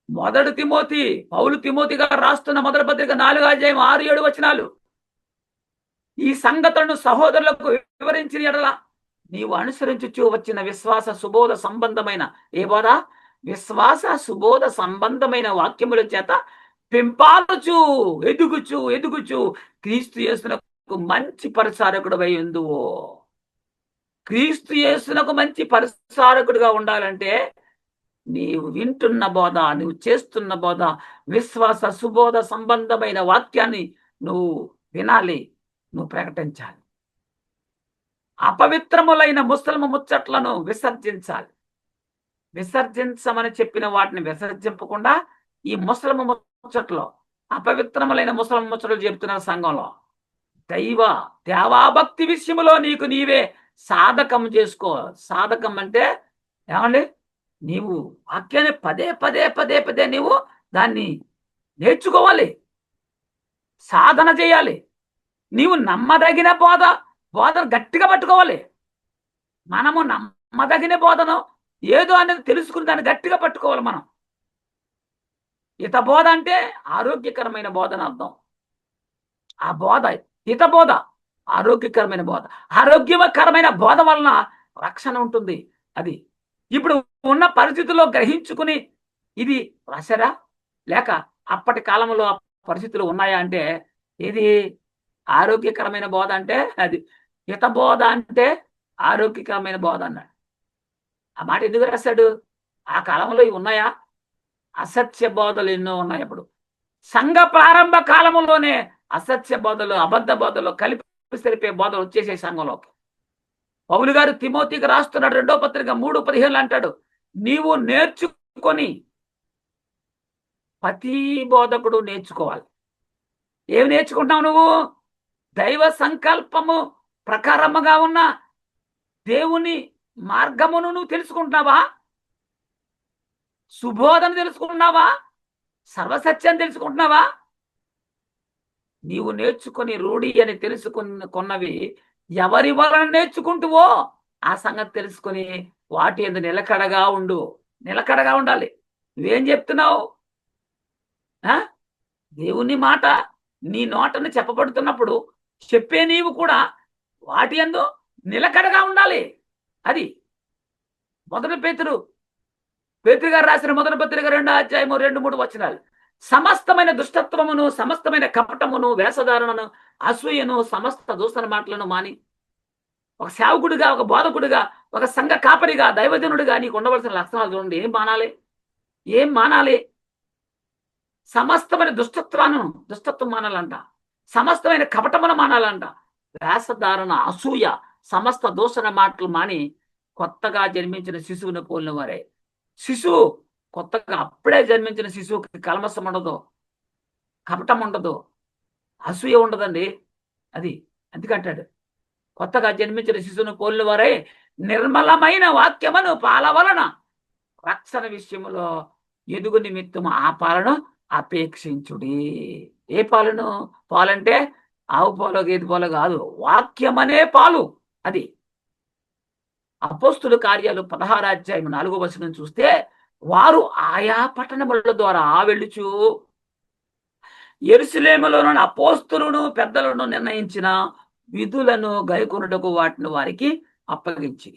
1 తిమోతి, పౌలు తిమోతి గారు రాస్తున్న 1వ పత్రిక 4వ అధ్యాయం 6-7 వచనాలు. ఈ సంగతులను సహోదరులకు వివరించిన ఎడల నీవు అనుసరించుచూ వచ్చిన విశ్వాస సుబోధ సంబంధమైన ఏ బోధ? విశ్వాస సుబోధ సంబంధమైన వాక్యముల చేత పెంపాలుచు ఎదుగుచు క్రీస్తు యేసునకు మంచి పరిచారకుడు అయి ఉందువు. క్రీస్తు యేసునకు మంచి పరిచారకుడిగా ఉండాలంటే నీవు వింటున్న బోధ, నువ్వు చేస్తున్న బోధ, విశ్వాస సుబోధ సంబంధమైన వాక్యాన్ని నువ్వు వినాలి, నువ్వు ప్రకటించాలి. అపవిత్రములైన ముసలము ముచ్చట్లను విసర్జించాలి. విసర్జించమని చెప్పిన వాటిని విసర్జింపకుండా ఈ ముసలము ముచ్చట్లో అపవిత్రములైన ముసలము ముచ్చట్లు చెప్తున్నారు సంఘంలో. దేవాభక్తి విషయంలో నీకు నీవే సాధకం చేసుకో. సాధకం అంటే ఏమండి? నీవు వాక్యాన్ని పదే నీవు దాన్ని నేర్చుకోవాలి, సాధన చేయాలి. నీవు నమ్మదగిన బోధన గట్టిగా పట్టుకోవాలి. మనము నమ్మదగిన బోధన ఏదో అనేది తెలుసుకుని దాన్ని గట్టిగా పట్టుకోవాలి. మనం హిత బోధ అంటే ఆరోగ్యకరమైన బోధన అర్థం. ఆ బోధ హిత బోధ, ఆరోగ్యకరమైన బోధ. ఆరోగ్యకరమైన బోధ వలన రక్షణ ఉంటుంది. అది ఇప్పుడు ఉన్న పరిస్థితుల్లో గ్రహించుకుని ఇది రాశారా లేక అప్పటి కాలంలో పరిస్థితులు ఉన్నాయా అంటే, ఇది ఆరోగ్యకరమైన బోధ అంటే అది, హితబోధ అంటే ఆరోగ్యకరమైన బోధ అన్నాడు. ఆ మాట ఎందుకు రాశాడు? ఆ కాలంలో ఇవి ఉన్నాయా? అసత్య బోధలు ఎన్నో ఉన్నాయి అప్పుడు. సంఘ ప్రారంభ కాలంలోనే అసత్య బోధలు, అబద్ధ బోధలు, కలిపి సరిపే బోధలు వచ్చేసే సంఘంలోకి. పౌలు గారు తిమోతికి రాస్తున్నాడు 2వ పత్రిక 3:15 అంటాడు, నీవు నేర్చుకొని, ప్రతి బోధకుడు నేర్చుకోవాలి. ఏమి నేర్చుకుంటున్నావు నువ్వు? దైవ సంకల్పము ప్రకారముగా ఉన్న దేవుని మార్గమును నువ్వు తెలుసుకుంటున్నావా? సుబోధన తెలుసుకుంటున్నావా? సర్వసత్యం తెలుసుకుంటున్నావా? నీవు నేర్చుకొని రూఢి అని కొన్నవి ఎవరి వలన నేర్చుకుంటువో ఆ సంగతి తెలుసుకొని వాటి ఎందు నిలకడగా ఉండు. నిలకడగా ఉండాలి. నువ్వేం చెప్తున్నావు? దేవుని మాట నీ నోటను చెప్పబడుతున్నప్పుడు చెప్పే నీవు కూడా వాటి యందు నిలకడగా ఉండాలి. అది పేతురు గారు రాసిన 1 పత్రిక 2వ అధ్యాయము 2-3 వచనాలు. సమస్తమైన దుష్టత్వమును, సమస్తమైన కపటమును, వేషధారణను, అసూయను, సమస్త దూషణ మాటలను మాని ఒక సేవకుడిగా, ఒక బోధకుడిగా, ఒక సంఘ కాపరిగా, దైవజనుడిగా నీకు ఉండవలసిన లక్షణాలు చూడండి. ఏం మానాలి? సమస్తమైన దుష్టత్వం మానాలంట. సమస్తమైన కపటమును మానాలంట. వేషధారణ, అసూయ, సమస్త దూషణ మాటలు మాని కొత్తగా జన్మించిన శిశువుని పోలిన వారే. శిశువు కొత్తగా అప్పుడే జన్మించిన శిశువుకి కల్మషం ఉండదు, కపటం ఉండదు, అసూయ ఉండదండి. అది అందుకంటాడు, కొత్తగా జన్మించిన శిశువును పోలిన వారే నిర్మలమైన వాక్యమును పాల వలన రక్షణ విషయంలో ఎదుగు నిమిత్తము ఆ పాలను అపేక్షించుడి. ఏ పాలను? పాలంటే ఆవు పాలు, గేదె పాలు కాదు, వాక్యమనే పాలు. అది అపోస్తుల కార్యాలు 16వ అధ్యాయం 4వ వచనం చూస్తే, వారు ఆయా పట్టణముల ద్వారా వెళ్ళుచు యెరూషలేములోని అపోస్తులను పెద్దలను నిర్ణయించిన విధులను గైకొనుటకు వాటిని వారికి అప్పగించి.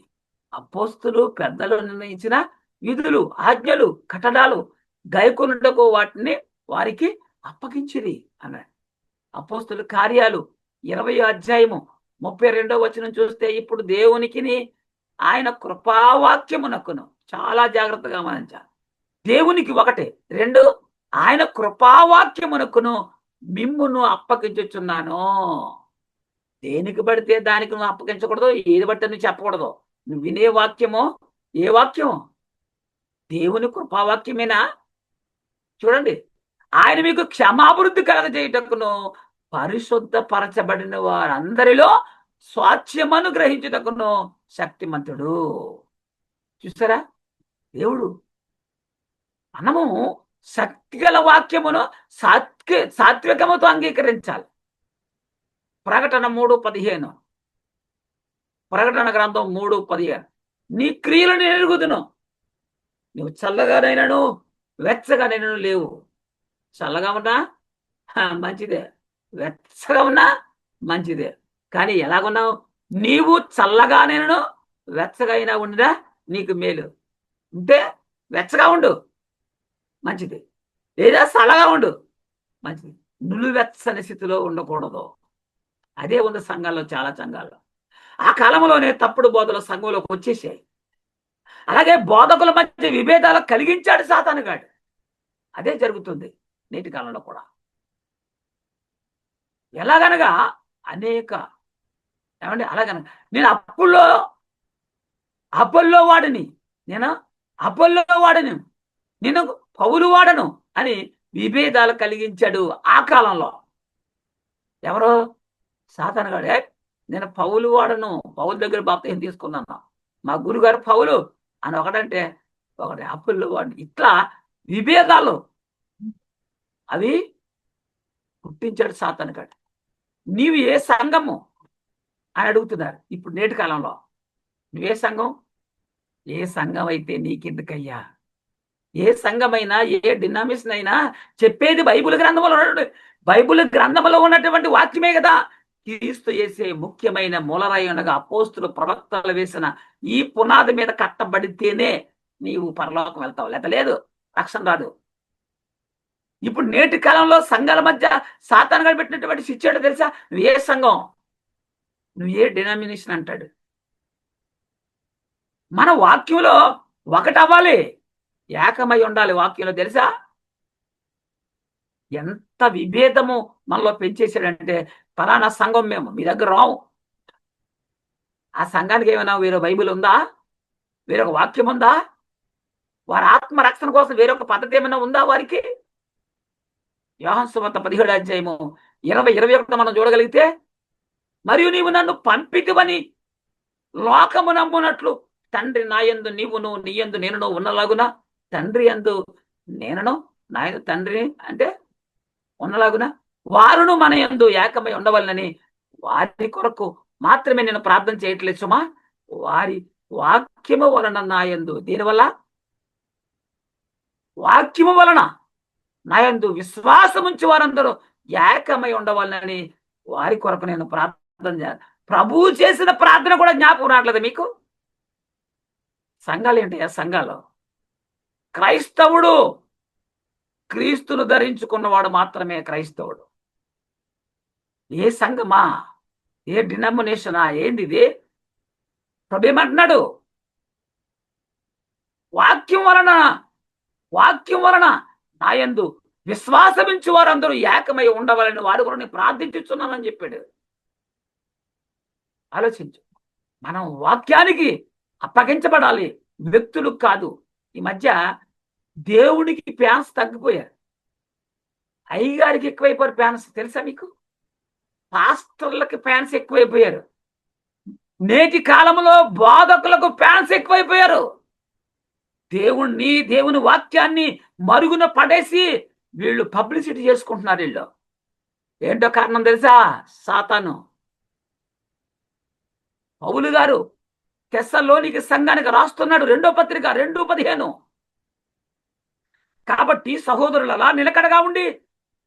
అపోస్తులు పెద్దలు నిర్ణయించిన విధులు, ఆజ్ఞలు, కట్టడాలు గైకొనుటకు వాటిని వారికి అప్పగించిరి అన్నాడు. అపోస్తుల కార్యాలు 20వ అధ్యాయము 32వ వచనం చూస్తే, ఇప్పుడు దేవునికిని ఆయన కృపావాక్యమునకును, చాలా జాగ్రత్తగా గమనించాలి, దేవునికి 1, 2 ఆయన కృపావాక్యమునకును మిమ్మును అప్పగించుచున్నాను. దేనికి పడితే దానికి నువ్వు అప్పగించకూడదు, ఏది బట్టి నువ్వు చెప్పకూడదు. నువ్వు వినే వాక్యమో, ఏ వాక్యం? దేవుని కృపావాక్యమేనా? చూడండి, ఆయన మీకు క్షమాభివృద్ధి కలగజేయుటకును పరిశుద్ధపరచబడిన వారందరిలో స్వాస్థ్యమను గ్రహించుటకును శక్తిమంతుడు. చూస్తారా? దేవుడు మనము శక్తిగల వాక్యమును సాత్వికముతో అంగీకరించాలి. ప్రకటన 3:15, ప్రకటన గ్రంథం 3:15, నీ క్రియలను ఎరుగుదును, నువ్వు చల్లగానైనను వెచ్చగానైనను లేవు. చల్లగా ఉన్నా మంచిదే, వెచ్చగా ఉన్నా మంచిదే, కానీ ఎలాగున్నావు? నీవు చల్లగానైనను వెచ్చగా అయినా ఉండినా నీకు మేలు. ఉంటే వెచ్చగా ఉండు, మంచిది. లేదా చల్లగా ఉండు, మంచిది. నులివెచ్చని స్థితిలో ఉండకూడదు. అదే ఉంది సంఘాల్లో, చాలా సంఘాల్లో. ఆ కాలంలోనే తప్పుడు బోధలు సంఘంలోకి వచ్చేసాయి. అలాగే బోధకుల మధ్య విభేదాలు కలిగించాడు సాతానుగాడు. అదే జరుగుతుంది నేటి కాలంలో కూడా. ఎలాగనగా అలాగనగా నేను అపోల్లో వాడిని, నేను పౌలు వాడను అని విభేదాలు కలిగించాడు ఆ కాలంలో. ఎవరో? సాతానుగాడే. నేను పౌలు వాడను, పౌలు దగ్గర బాప్తిసం తీసుకున్నాను, మా గురుగారు పౌలు అని ఒకడంటే ఒకటి అపోల్లో వాడిని. ఇట్లా విభేదాలు అవి పుట్టించాడు సాతానుగాడు. నీవు ఏ సంఘము అని అడుగుతున్నారు ఇప్పుడు నేటి కాలంలో. నువ్వే సంఘం? ఏ సంఘం అయితే నీకెందుకయ్యా? ఏ సంఘమైనా, ఏ డినామినేషన్ అయినా చెప్పేది బైబిల్ గ్రంథంలో ఉన్నటువంటి వాక్యమే కదా. క్రీస్తు యేసే ముఖ్యమైన మూలరాయి ఉండగా అపోస్తులు ప్రవక్తలు వేసిన ఈ పునాది మీద కట్టబడితేనే నీవు పరలోకం వెళ్తావు, లేక లేదు, రక్షణ రాదు. ఇప్పుడు నేటి కాలంలో సంఘాల మధ్య సాతాను గాడు పెట్టినటువంటి శిక్ష తెలుసా? నువ్వు ఏ సంఘం, నువ్వు ఏ డినామినేషన్ అంటాడు. మన వాక్యంలో ఒకటవ్వాలి, ఏకమై ఉండాలి వాక్యంలో, తెలుసా? ఎంత విభేదము మనలో పెంచేశాడంటే, ఫలానా సంఘం మేము, మీ దగ్గర రావు. ఆ సంఘానికి ఏమైనా వేరే బైబిల్ ఉందా? వేరొక వాక్యం ఉందా? వారి ఆత్మ రక్షణ కోసం వేరొక పద్ధతి ఏమైనా ఉందా వారికి? యోహాను సువార్త 17వ అధ్యాయము 20-21 మనం చూడగలిగితే, మరియు నీవు నన్ను పంపితివని లోకము నమ్మునట్లు తండ్రి నాయందు నీవును నీయందు నేనును ఉన్నలాగున, తండ్రి యందు నేనును నాయందు తండ్రి అంటే ఉన్నలాగున వారును మన యందు ఏకమై ఉండవలనని వారి కొరకు మాత్రమే నేను ప్రార్థన చేయట్లేదు సుమా, వారి వాక్యము వలన నాయందు, దీనివల్ల వాక్యము వలన నాయందు విశ్వాసముంచి వారందరూ ఏకమై ఉండవాలని వారి కొరకు నేను ప్రార్థన చేయాలి. ప్రభువు చేసిన ప్రార్థన కూడా జ్ఞాపకం రావట్లేదు మీకు? సంఘాలు ఏంటి? సంఘాలు క్రైస్తవుడు క్రీస్తును ధరించుకున్నవాడు మాత్రమే క్రైస్తవుడు. ఏ సంఘమా, ఏ డినామినేషనా, ఏంది ఇది? ప్రభు ఏమంటున్నాడు? వాక్యం వలన నాయందు విశ్వాసమించు వారందరూ ఏకమై ఉండవాలని వారి కూడా నేను ప్రార్థించుతున్నానని చెప్పాడు. ఆలోచించు. మనం వాక్యానికి అప్పగించబడాలి, వ్యక్తులకు కాదు. ఈ మధ్య దేవుడికి ఫ్యాన్స్ తగ్గిపోయారు, అయ్యగారికి ఎక్కువైపోయారు ఫ్యాన్స్, తెలుసా మీకు? పాస్టర్లకి ఫ్యాన్స్ ఎక్కువైపోయారు, నేటి కాలంలో బోధకులకు ఫ్యాన్స్ ఎక్కువైపోయారు. దేవుని వాక్యాన్ని మరుగున పడేసి వీళ్ళు పబ్లిసిటీ చేసుకుంటున్నారు. వీళ్ళు ఏంటో కారణం తెలుసా? సాతాను. పౌలు గారు తెస్సలోనికి సంఘానికి రాస్తున్నాడు 2వ పత్రిక 2:15. కాబట్టి సహోదరులలా నిలకడగా ఉండి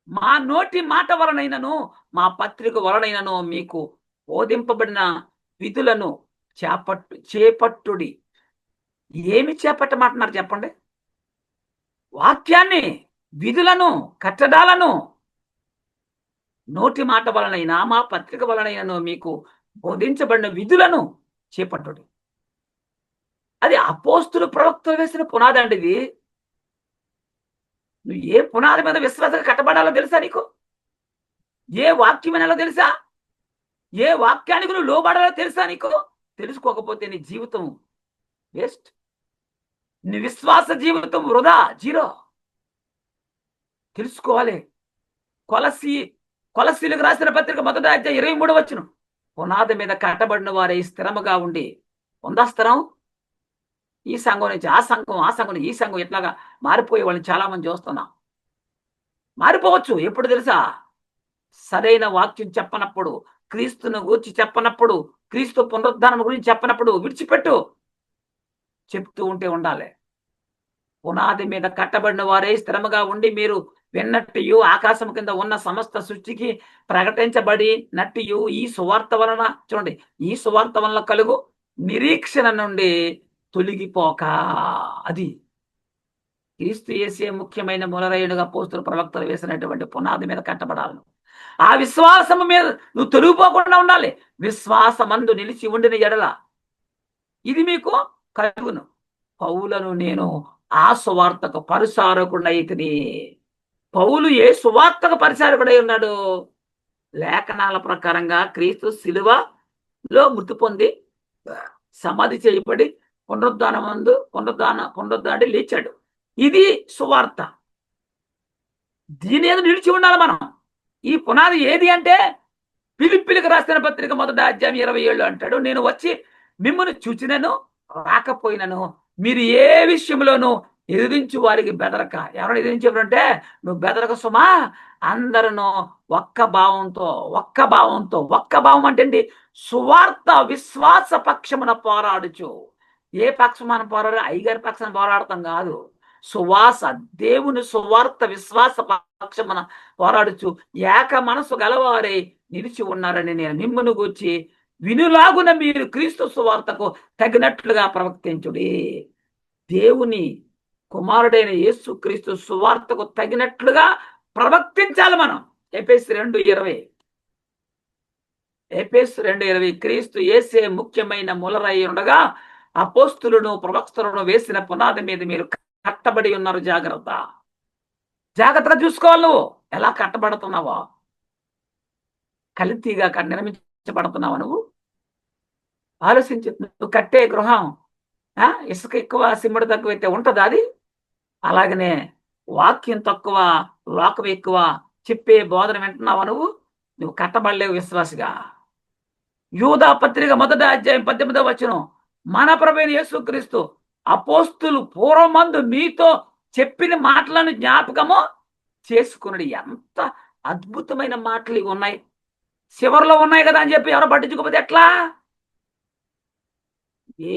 మా నోటి మాట వలనైనను మా పత్రిక వలనైనను మీకు బోధింపబడిన విధులను చేపట్టుడి. ఏమి చేపట్టమంటున్నారు చెప్పండి? వాక్యాన్ని, విధులను, కట్టడాలను. నోటి మాట వలనైనా మా పత్రిక వలనైనను మీకు బోధించబడిన విధులను చేపట్టుడి. అది అపోస్తులు ప్రవక్తలు వేసిన పునాది అండి. ఇది నువ్వు ఏ పునాది మీద విశ్వాసంగా కట్టబడాలో తెలుసా నీకు? ఏ వాక్యం వినాలో తెలుసా? ఏ వాక్యానికి నువ్వు లోబడాలో తెలుసా నీకు? తెలుసుకోకపోతే నీ జీవితం వేస్ట్, నీ విశ్వాస జీవితం వృధా, జీరో. తెలుసుకోవాలి. కొలసీలకు రాసిన పత్రిక 1వ అధ్యాయం 23వ వచనం, పునాది మీద కట్టబడిన వారే స్థిరముగా ఉండి ఉందా స్థిరం? ఈ సంఘం నుంచి ఆ సంఘం, ఆ సంఘం ఈ సంఘం, ఇట్లాగా మారిపోయే వాళ్ళని చాలా మంది చూస్తున్నాం. మారిపోవచ్చు. ఎప్పుడు తెలుసా? సరైన వాక్యం చెప్పనప్పుడు, క్రీస్తును గురించి చెప్పనప్పుడు, క్రీస్తు పునరుద్ధానం గురించి చెప్పనప్పుడు విడిచిపెట్టు. చెప్తూ ఉంటే ఉండాలి. పునాది మీద కట్టబడిన వారే స్థిరముగా ఉండి మీరు విన్నట్టు ఆకాశం కింద ఉన్న సమస్త సృష్టికి ప్రకటించబడినట్టు ఈ సువార్త వలన, చూడండి, ఈ సువార్త వలన కలుగు నిరీక్షణ నుండి తొలగిపోక. అది క్రీస్తు యేసే ముఖ్యమైన మూలరాయుడుగా అపోస్తలులు ప్రవక్తలు వేసినటువంటి పునాది మీద కట్టబడాలను. ఆ విశ్వాసము మీద నువ్వు తొలగిపోకుండా ఉండాలి. విశ్వాసమందు నిలిచి ఉండిన ఎడల ఇది మీకు కలుగును. పౌలను నేను ఆ సువార్తకు పరిచారకుడైతిని. పౌలు ఏ సువార్తకు పరిచారకుడై ఉన్నాడు? లేఖనాల ప్రకారంగా క్రీస్తు శిలువలో మృతి పొంది సమాధి చేయబడి పునరుద్ధానం లేచాడు. ఇది సువార్త. దీని మీద నిలిచి ఉండాలి మనం. ఈ పునాది ఏది అంటే, ఫిలిప్పీలకు రాసిన పత్రిక 1వ అధ్యాయం 27 అంటాడు, నేను వచ్చి మిమ్మల్ని చూచినను రాకపోయినను మీరు ఏ విషయంలోనూ ఎదిరించు వారికి బెదరక. ఎవరైనా ఎదిరించేవారంటే నువ్వు బెదరక సుమా, అందరూ ఒక్క భావం అంటే సువార్త విశ్వాస పక్షమున పోరాడుచు. ఏ పక్షమాన పోరాడు? అయ్యగారి పక్షాన పోరాడతాం కాదు. దేవుని సువార్త విశ్వాస పక్షమున పోరాడుచు ఏక మనసు గలవారే నిలిచి ఉన్నారని నేను మిమ్మును గూర్చి వినులాగున మీరు క్రీస్తు సువార్తకు తగినట్లుగా ప్రవర్తించుడి. దేవుని కుమారుడైన యేసుక్రీస్తు సువార్తకు తగినట్లుగా ప్రవర్తించాలి మనం. ఎఫెసు 2:20 ఎఫెసు 2:20 క్రీస్తు యేసే ముఖ్యమైన మూలరాయి ఉండగా అపోస్తులను ప్రవక్తలను వేసిన పునాది మీద మీరు కట్టబడి ఉన్నారు. జాగ్రత్తగా చూసుకోవాలి. నువ్వు ఎలా కట్టబడుతున్నావో, కల్తీగా నిర్మించబడుతున్నావా నువ్వు? ఆలోచించు. నువ్వు కట్టే గృహం ఇసుక ఎక్కువ సిమెంట్ తక్కువైతే ఉంటుందా అది? అలాగనే వాక్యం తక్కువ లోకం ఎక్కువ చెప్పే బోధన వింటున్నావా నువ్వు కట్టబడలేవు విశ్వాసిగా. యూదా పత్రిక 1వ అధ్యాయం 18వ వచనం, మన ప్రభువైన యేసుక్రీస్తు అపోస్తులు పూర్వమందు మీతో చెప్పిన మాటలను జ్ఞాపకము చేసుకున్నాడు. ఎంత అద్భుతమైన మాటలు ఇవి ఉన్నాయి. చివరిలో ఉన్నాయి కదా అని చెప్పి ఎవరో పట్టించుకోకపోతే ఎట్లా?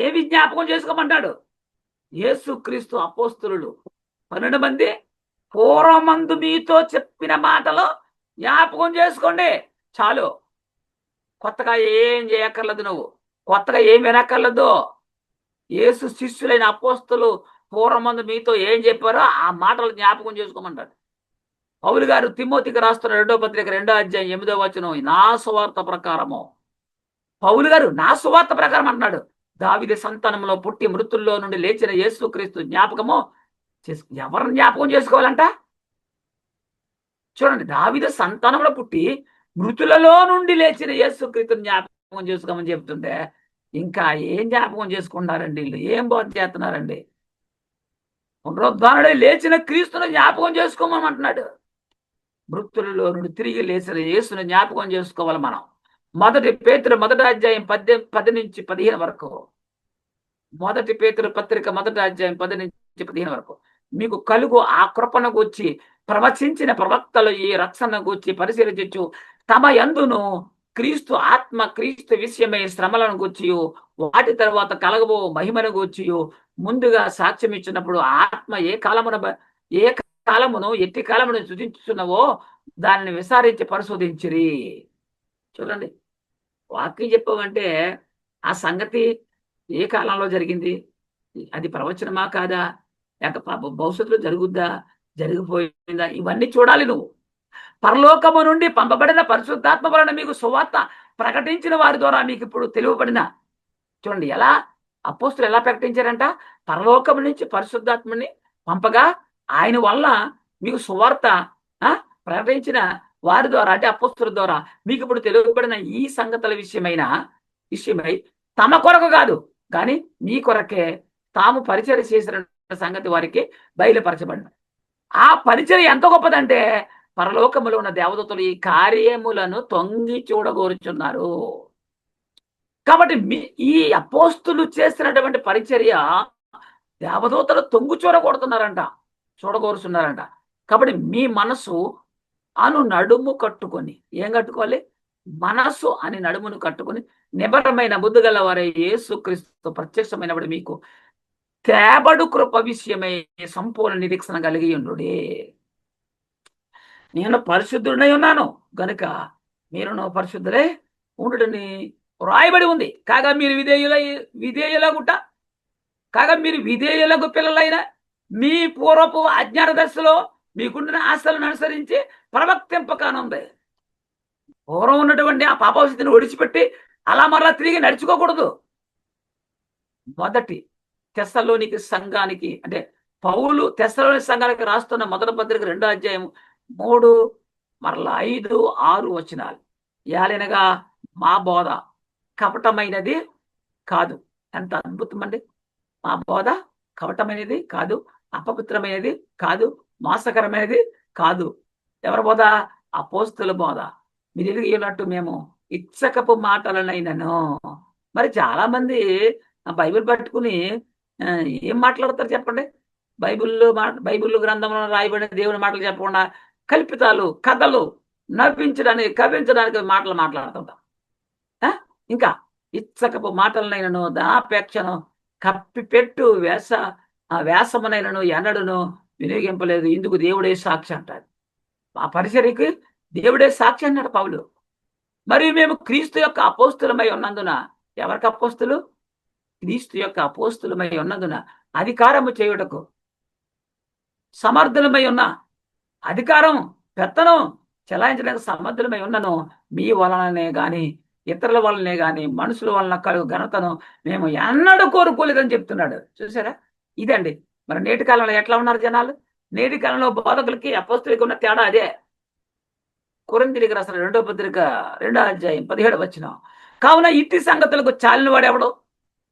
ఏవి జ్ఞాపకం చేసుకోమంటాడు? యేసుక్రీస్తు అపోస్తులు 12 మంది పూర్వమందు మీతో చెప్పిన మాటలు జ్ఞాపకం చేసుకోండి చాలు. కొత్తగా ఏం చేయక్కర్లేదు. నువ్వు కొత్తగా ఏం వినక్కర్లేదు. యేసు శిష్యులైన అపోస్తులు పూర్వమందు మీతో ఏం చెప్పారో ఆ మాటలు జ్ఞాపకం చేసుకోమంటాడు. పౌలు గారు తిమోతికి రాస్తున్న 2వ పత్రిక 2వ అధ్యాయం 8వ వచనం, నా సువార్త ప్రకారము. పౌలు గారు నా సువార్త ప్రకారం అంటున్నాడు. దావీదు సంతానంలో పుట్టి మృతుల్లో నుండి లేచిన యేసుక్రీస్తు జ్ఞాపకము ఎవరిని జ్ఞాపకం చేసుకోవాలంట? చూడండి, దావీదు సంతానంలో పుట్టి మృతులలో నుండి లేచిన యేసుక్రీస్తుని జ్ఞాపకం చేసుకోమని చెప్తుంటే ఇంకా ఏం జ్ఞాపకం చేసుకుంటున్నారండి వీళ్ళు? ఏం బోధ చేస్తున్నారండి? పునరుద్ధానుడై లేచిన క్రీస్తుని జ్ఞాపకం చేసుకోమని అంటున్నాడు. మృతులలో నుండి తిరిగి లేచిన యేసుని జ్ఞాపకం చేసుకోవాలి మనం. 1 పేతురు 1వ అధ్యాయం 10 నుంచి 15 వరకు. 1 పేతురు పత్రిక 1వ అధ్యాయం 10 నుంచి 15 వరకు. మీకు కలుగు ఆ కృపను గూర్చి ప్రవచించిన ప్రవక్తలు ఈ రక్షణ గూర్చి పరిశీలించు తమ యందును క్రీస్తు ఆత్మ క్రీస్తు విషయమై శ్రమలను గూర్చి వాటి తర్వాత కలగబో మహిమను గూర్చి ముందుగా సాక్ష్యం ఇచ్చినప్పుడు ఆత్మ ఏ కాలమును ఎట్టి కాలమును సూచించుచున్నవో దానిని విచారించి పరిశోధించిరి. చూడండి, వాక్యం చెప్పమంటే ఆ సంగతి ఏ కాలంలో జరిగింది? అది ప్రవచనమా కాదా? లేక భవిష్యత్తులో జరుగుద్దా? జరిగిపోయిందా? ఇవన్నీ చూడాలి నువ్వు. పరలోకము నుండి పంపబడిన పరిశుద్ధాత్మ వలన మీకు సువార్త ప్రకటించిన వారి ద్వారా మీకు ఇప్పుడు తెలియబడిన. చూడండి, ఎలా అపోస్తులు ఎలా ప్రకటించారంట? పరలోకము నుంచి పరిశుద్ధాత్మని పంపగా ఆయన వల్ల మీకు సువార్త ప్రకటించిన వారి ద్వారా, అంటే అపోస్తుల ద్వారా మీకు ఇప్పుడు తెలియబడిన ఈ సంగతుల విషయమై తమ కొరకు కాదు కానీ మీ కొరకే తాము పరిచయం చేసిన సంగతి వారికి బయలుపరచబడిన. ఆ పరిచయం ఎంత గొప్పదంటే పరలోకములో ఉన్న దేవదూతలు ఈ కార్యములను తొంగి చూడగోరుచున్నారు. కాబట్టి ఈ అపోస్తులు చేసినటువంటి పరిచర్య దేవదూతలు తొంగు చూడగోరుచున్నారంట. కాబట్టి మీ మనసు నడుము కట్టుకొని, ఏం కట్టుకోవాలి? మనసు అని నడుమును కట్టుకొని నిబరమైన బుద్ధి గల వారే యేసుక్రీస్తు ప్రత్యక్షమైనప్పుడు మీకు తేబడు కృప విషయమై సంపూర్ణ నిరీక్షణ కలిగి ఉండుడి. నేను పరిశుద్ధుడై ఉన్నాను గనుక మీరును పరిశుద్ధులే ఉండుడని రాయబడి ఉంది. కాగా మీరు విధేయులకు పిల్లలైన మీ పూర్వపు అజ్ఞాన దశలో మీకుండిన ఆశలను అనుసరించి ప్రవర్తింపకానుంది. పూర్వం ఉన్నటువంటి ఆ పాపస్థితిని ఒడిచిపెట్టి అలా మరలా తిరిగి నడుచుకోకూడదు. 1 తెస్సలోనికి సంఘానికి, అంటే పౌలు తెస్సలోని సంఘానికి రాస్తున్న 1వ పత్రిక 2వ అధ్యాయం 3 మరలా 5, 6 వచనాలు. యాలనగా మా బోధ కపటమైనది కాదు. ఎంత అద్భుతం అండి! మా బోధ కపటమైనది కాదు, అపవిత్రమైనది కాదు, మోసకరమైనది కాదు. ఎవరి బోధ? అపోస్తుల బోధ. మీరు ఎదిగినట్టు మేము ఇచ్చకపు మాటలనైనను. మరి చాలా మంది బైబిల్ పట్టుకుని ఏం మాట్లాడతారు చెప్పండి? బైబిల్ గ్రంథంలో రాయబడిన దేవుని మాటలు చెప్పకుండా కల్పితాలు, కథలు, నవ్వించడానికి, కవించడానికి మాటలు మాట్లాడుతుంటాం. ఇంకా ఇచ్చకపు మాటలనైనను ధనాపేక్షను కప్పిపెట్టు వేసమునైనను ఎన్నడును వినియోగింపలేదు. ఇందుకు దేవుడే సాక్షి అంటాడు. ఆ పరిచర్యకి దేవుడే సాక్షి అన్నాడు పౌలు. మరియు మేము క్రీస్తు యొక్క అపోస్తులమై ఉన్నందున, ఎవరికి అపోస్తులు? క్రీస్తు యొక్క అపోస్తులమై ఉన్నందున అధికారము చేయుటకు సమర్థులమై ఉన్న అధికారం పెత్తనం చెలాయించడానికి సమర్థులమై ఉన్నను మీ వలననే గాని ఇతరుల వలనే గాని మనుషుల వలన కలుగు ఘనతను మేము ఎన్నడూ కోరుకోలేదని చెప్తున్నాడు. చూసారా? ఇదండి. మరి నేటి కాలంలో ఎట్లా ఉన్నారు జనాలు? నేటి కాలంలో బోధకులకి అపోస్తులకి ఉన్న తేడా అదే. కొరింథీయులకు రాసిన 2వ పత్రిక 2వ అధ్యాయం 17వ వచనం. కావున ఇట్టి సంగతులకు చాలిన వాడెవడు?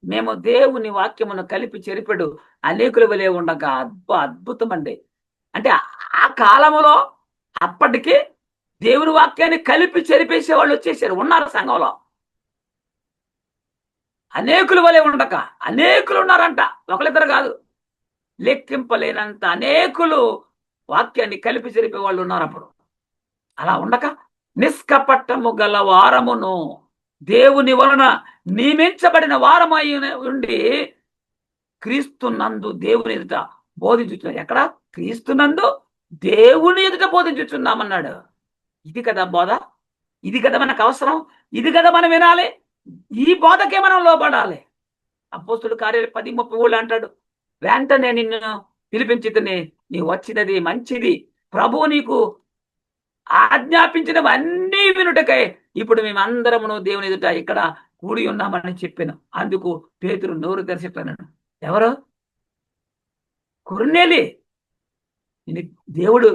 మేము దేవుని వాక్యమును కలిపి చెరిపెడు అనేకుల వలె ఉండగా అద్భుతం అండి. అంటే ఆ కాలంలో అప్పటికి దేవుని వాక్యాన్ని కలిపి చెరిపేసే వాళ్ళు వచ్చేసారు, ఉన్నారు సంఘంలో. అనేకుల వలె ఉండక అనేకులు ఉన్నారంట, ఒకరిద్దరు కాదు, లెక్కింపలేనంత అనేకులు వాక్యాన్ని కలిపి చెరిపే వాళ్ళు ఉన్నారు అప్పుడు. అలా ఉండక నిష్కపట్టము గల వారమును దేవుని వలన నియమించబడిన వారమై ఉండి క్రీస్తునందు దేవుని ఎదుట బోధించుతున్నారు. ఎక్కడ? క్రీస్తునందు దేవుని ఎదుట బోధించుతున్నామన్నాడు. ఇది కదా బోధ, ఇది కదా మనకు అవసరం, ఇది కదా మనం వినాలి, ఈ బోధకే మనం లోబడాలి. అపోస్తుల కార్యాలు 10:33 అంటాడు, వెంటనే నిన్ను పిలిపించితేనే నీ వచ్చినది మంచిది, ప్రభువు నీకు ఆజ్ఞాపించినవన్నీ వినుటకై ఇప్పుడు మేమందరమును దేవుని ఎదుట ఇక్కడ కూడి ఉన్నామని చెప్పాను. అందుకు పేతురు నోరు తెరిచిట్లన్నాడు. ఎవరు? కొర్నేలి, నేను దేవుడు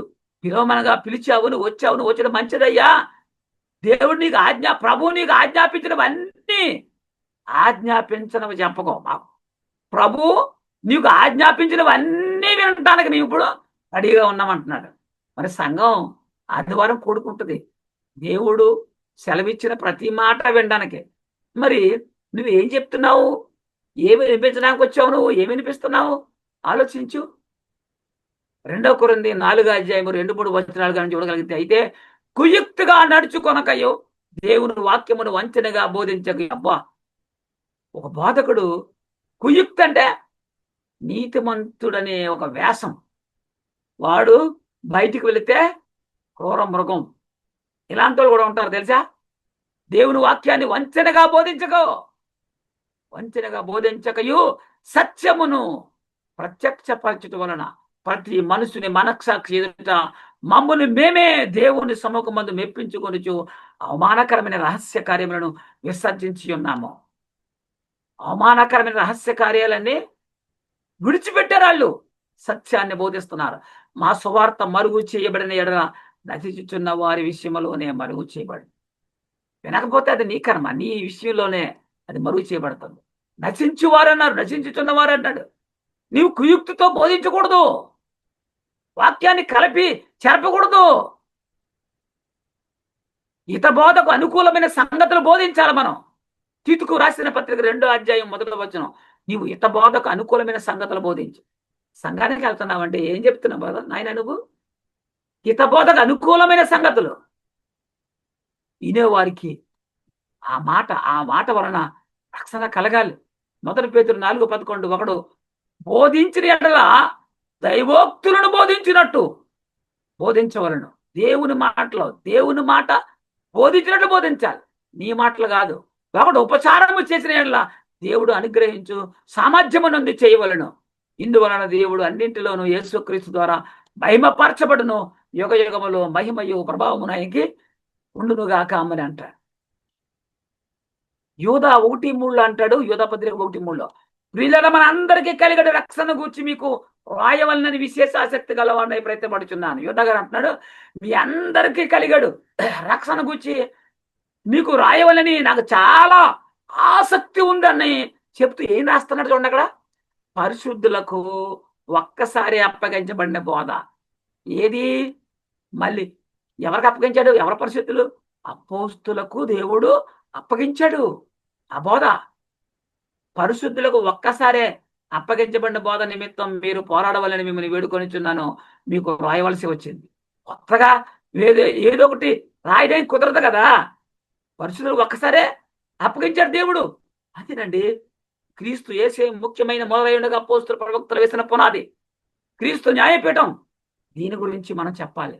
పిలవమనగా పిలిచావు, నువ్వు వచ్చావు, నువ్వు వచ్చడం మంచిదయ్యా, దేవుడు నీకు ప్రభువు నీకు ఆజ్ఞాపించినవన్నీ ఆజ్ఞాపించినవి చెప్పకో మాకు, ప్రభు నీకు ఆజ్ఞాపించినవన్నీ వినటానికి మేము ఇప్పుడు రెడీగా ఉన్నామంటున్నాడు. మరి సంఘం ఆదివారం కూడుకుంటుంది, దేవుడు సెలవిచ్చిన ప్రతి మాట వినడానికి. మరి నువ్వు ఏం చెప్తున్నావు? ఏమి వినిపించడానికి వచ్చావు? నువ్వు ఏమి వినిపిస్తున్నావు? ఆలోచించు. 2 కొరింథీ 4వ అధ్యాయము 2-3 వచనాలు కానీ చూడగలిగితే, అయితే కుయుక్తిగా నడుచుకొనకయో దేవుని వాక్యమును వంచనగా బోధించక. అబ్బా, ఒక బోధకుడు కుయుక్తి అంటే నీతిమంతుడనే ఒక వేషం, వాడు బయటికి వెళితే క్రూర మృగం, ఇలాంటి వాళ్ళు కూడా ఉంటారు తెలుసా? దేవుని వాక్యాన్ని వంచనగా బోధించకయు సత్యమును ప్రత్యక్షపరచటం వలన ప్రతి మనుషుని మనస్సాక్షి ఎదుట మమ్మల్ని మేమే దేవుని సముఖమందు మెప్పించుకొనుచు అవమానకరమైన రహస్య కార్యములను విసర్జించి ఉన్నాము. అవమానకరమైన రహస్య కార్యాలన్నీ విడిచిపెట్టారు. వాళ్ళు సత్యాన్ని బోధిస్తున్నారు. మా సువార్త మరుగు చేయబడిన ఎడల నశించుచున్న వారి విషయంలోనే మరుగు చేయబడి, వినకపోతే అది నీ కర్మ, నీ విషయంలోనే అది మరుగు చేయబడుతుంది. నశించువారు అన్నారు, నశించుచున్నవారు అన్నాడు. నీవు కుయుక్తితో బోధించకూడదు, వాక్యాన్ని కలిపి చెరపకూడదు. హిత బోధకు అనుకూలమైన సంగతులు బోధించాలి మనం. తీతుకు రాసిన పత్రిక 2వ అధ్యాయం 1వ వచనం, నీవు హిత బోధకు అనుకూలమైన సంగతులు బోధించు. సంఘానికి వెళ్తున్నావంటే ఏం చెప్తున్నావు బాధ నాయన? నువ్వు హిత బోధకు అనుకూలమైన సంగతులు వినేవారికి ఆ మాట వలన రక్షణ కలగాలి. 1 పేతురు 4:11, ఒకడు బోధించిన ఎడల దైవోక్తులను బోధించినట్టు బోధించవలను. దేవుని మాట బోధించినట్టు బోధించాలి, నీ మాటలు కాదు. ఒకడు ఉపచారము చేసిన ఎడల దేవుడు అనుగ్రహించు సామర్థ్యము నుండి చేయవలను. ఇందువలన దేవుడు అన్నింటిలోనూ యేసుక్రీస్తు ద్వారా మహిమపరచబడును, యుగ యుగములో మహిమయు ప్రభావమున ఆయనకి ఉండునుగాక అని అంటాడు. యూదా 1:3 అంటాడు, యూదా పత్రిక 1:3, వీళ్ళ మన అందరికీ కలిగడి రక్షణ గూర్చి మీకు రాయవలనని విశేష ఆసక్తి గలవాడిని ప్రయత్నపడుచున్నాను. యూదా గారు అంటున్నాడు, మీ అందరికీ కలిగడు రక్షణ గూర్చి మీకు రాయవలని నాకు చాలా ఆసక్తి ఉందని చెప్తూ ఏం రాస్తున్నాడు చూడండి అక్కడ. పరిశుద్ధులకు ఒక్కసారి అప్పగించబడిన బోధ ఏది? మళ్ళీ ఎవరికి అప్పగించాడు? ఎవరు పరిశుద్ధులు? అపోస్తులకు దేవుడు అప్పగించాడు ఆ బోధ. పరిశుద్ధులకు ఒక్కసారే అప్పగించబడిన బోధ నిమిత్తం మీరు పోరాడవాలని మిమ్మల్ని వేడుకొనిచున్నాను, మీకు రాయవలసి వచ్చింది. కొత్తగా ఏదో ఒకటి రాయడానికి కుదరదు కదా. పరిశుద్ధులకు ఒక్కసారే అప్పగించాడు దేవుడు. అదేనండి, క్రీస్తు యేసే ముఖ్యమైన మొదలైనగా అపోస్తుల ప్రవక్తలు వేసిన పునాది, క్రీస్తు న్యాయపీఠం. దీని గురించి మనం చెప్పాలి.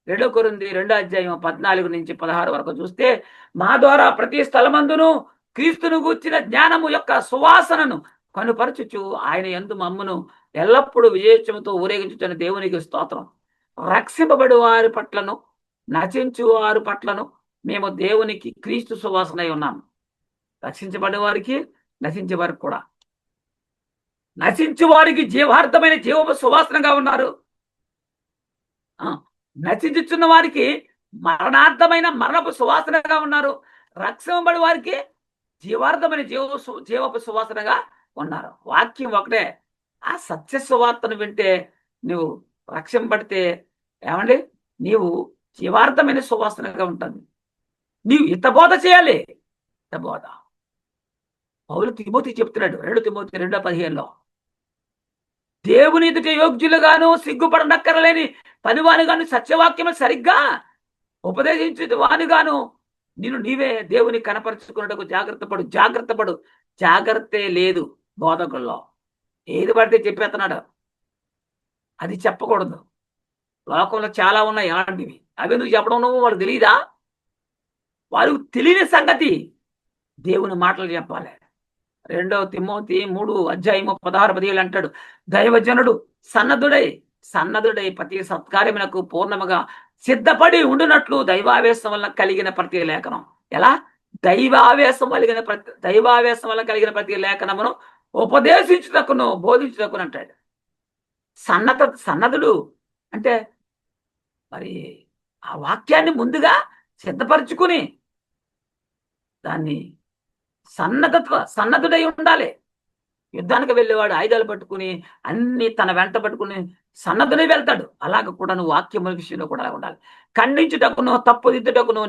2 కొరింథీ 2వ అధ్యాయం 14-16 వరకు చూస్తే, మా ద్వారా ప్రతి స్థలమందును క్రీస్తును గూర్చిన జ్ఞానము యొక్క సువాసనను కనుపరచుచు ఆయన యందు మమ్మను ఎల్లప్పుడూ విజయోత్సవంతో ఊరేగించుచున్న దేవునికి స్తోత్రం. రక్షింపబడి వారి పట్లను నశించు వారి పట్లను మేము దేవునికి క్రీస్తు సువాసనై ఉన్నాము. రక్షించబడే వారికి నశించే వారికి కూడా. నశించు వారికి జీవార్థమైన జీవపు సువాసనగా ఉన్నారు. నశించుచున్న వారికి మరణార్థమైన మరణపు సువాసనగా ఉన్నారు. రక్షింపబడి వారికి జీవార్థమైన జీవపు సువాసనగా ఉన్నారు. వాక్యం ఒకటే. ఆ సత్య సువార్తను వింటే నువ్వు రక్షింపబడితే ఏమండి నీవు జీవార్థమైన సువాసనగా ఉంటుంది. నీవు హితబోధ చేయాలి. హితబోధ పౌలు తిమోతి చెప్తున్నాడు 2 తిమోతి 2:15 దేవుని ఎదుట యోగ్యులుగాను సిగ్గుపడనక్కరలేని పనివానిగాను సత్యవాక్యము సరిగ్గా ఉపదేశించు వానిగాను నేను నీవే దేవుని కనపరుచుకున్నటకు జాగ్రత్త పడు. జాగ్రత్తే లేదు బోధకుల్లో. ఏది పడితే చెప్పేస్తున్నాడు. అది చెప్పకూడదు. లోకంలో చాలా ఉన్నాయి అలాంటివి. అవి ఎందుకు చెప్పడం నువ్వు వాళ్ళకి తెలియదా? వారు తెలియని సంగతి దేవుని మాటలు చెప్పాలి. 2 తిమోతి 3:16-17 అంటాడు, దైవజనుడు సన్నదుడై ప్రతి సత్కార్యమునకు పూర్ణముగా సిద్ధపడి ఉండునట్లు దైవావేశం వల్ల కలిగిన ప్రతి లేఖనం. ఎలా? దైవావేశం వల్ల కలిగిన ప్రతి లేఖనమును ఉపదేశించుటకును బోధించుటకును అంటాడు. సన్నదుడు అంటే మరి ఆ వాక్యాన్ని ముందుగా సిద్ధపరచుకుని దాన్ని సన్నదుడై ఉండాలి. యుద్ధానికి వెళ్ళేవాడు ఆయుధాలు పట్టుకుని అన్ని తన వెంట పట్టుకుని సన్నదుడై వెళ్తాడు. అలాగ కూడా నువ్వు వాక్యముల విషయంలో కూడా ఉండాలి. ఖండించుటకును తప్పుదిద్దుటకును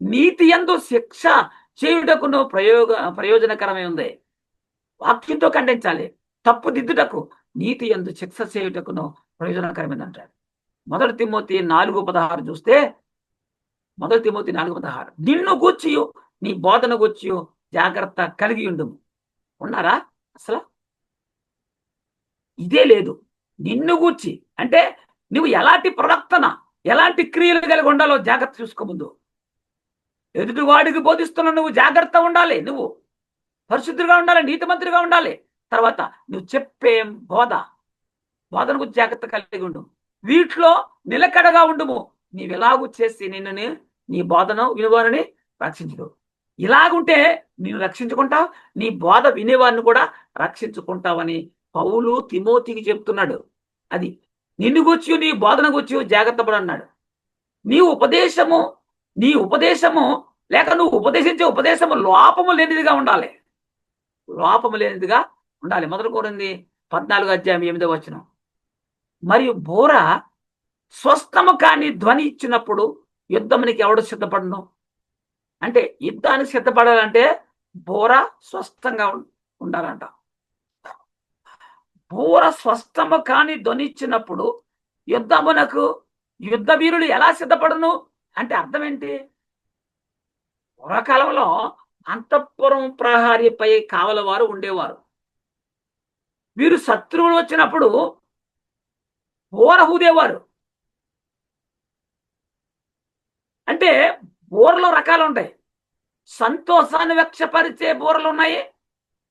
నీతి యందు శిక్ష చేయుటకును ప్రయోజనకరమై ఉంది. వాక్యంతో ఖండించాలి. తప్పుదిద్దుటకు నీతి యందు శిక్ష చేయుటకును ప్రయోజనకరమైంది అంటాడు. 1 తిమోతి 4:16 చూస్తే 1 తిమోతి 4:16 నిన్ను గూర్చియు నీ బోధన గూర్చియు జాగ్రత్త కలిగి ఉండుము. ఉన్నారా? అసలు ఇదే లేదు. నిన్ను గూర్చి అంటే నువ్వు ఎలాంటి ప్రవర్తన ఎలాంటి క్రియలు కలిగి ఉండాలో జాగ్రత్త చూసుకో. ముందు ఎదుటివాడికి బోధిస్తున్నా నువ్వు జాగ్రత్త ఉండాలి. నువ్వు పరిశుద్ధుడిగా ఉండాలి, నీతిమంతుడిగా ఉండాలి. తర్వాత నువ్వు చెప్పే బోధన గురించి జాగ్రత్త కలిగి ఉండు. వీటిలో నిలకడగా ఉండుము. నీవెలాగూ చేసి నిన్ను నీ బోధన వినేవారిని రక్షించడు. ఇలాగుంటే నేను రక్షించుకుంటావు, నీ బోధ వినేవారిని కూడా రక్షించుకుంటావని పౌలు తిమోతికి చెప్తున్నాడు. అది నిన్ను గూర్చి నీ బోధన గూర్చి జాగ్రత్త పడు అన్నాడు. నీ ఉపదేశము లేక నువ్వు ఉపదేశించే ఉపదేశము లోపము లేనిదిగా ఉండాలి. 1 కొరింథీ 14:8 మరియు బోర స్వస్థము కాని ధ్వని ఇచ్చినప్పుడు యుద్ధమునికి ఎవడు సిద్ధపడను? అంటే యుద్ధానికి సిద్ధపడాలంటే బోర స్వస్థంగా ఉండాలంట. బోర స్వస్థము కాని ధ్వని ఇచ్చినప్పుడు యుద్ధ వీరులు ఎలా సిద్ధపడను అంటే అర్థం ఏంటి? పూర్వకాలంలో అంతఃపురం ప్రహారీపై కావలవారు ఉండేవారు. వీరు శత్రువులు వచ్చినప్పుడు బోర ఊదేవారు. అంటే బోరలో రకాలు ఉంటాయి. సంతోషాన్ని వ్యక్తపరిచే బోరలు ఉన్నాయి.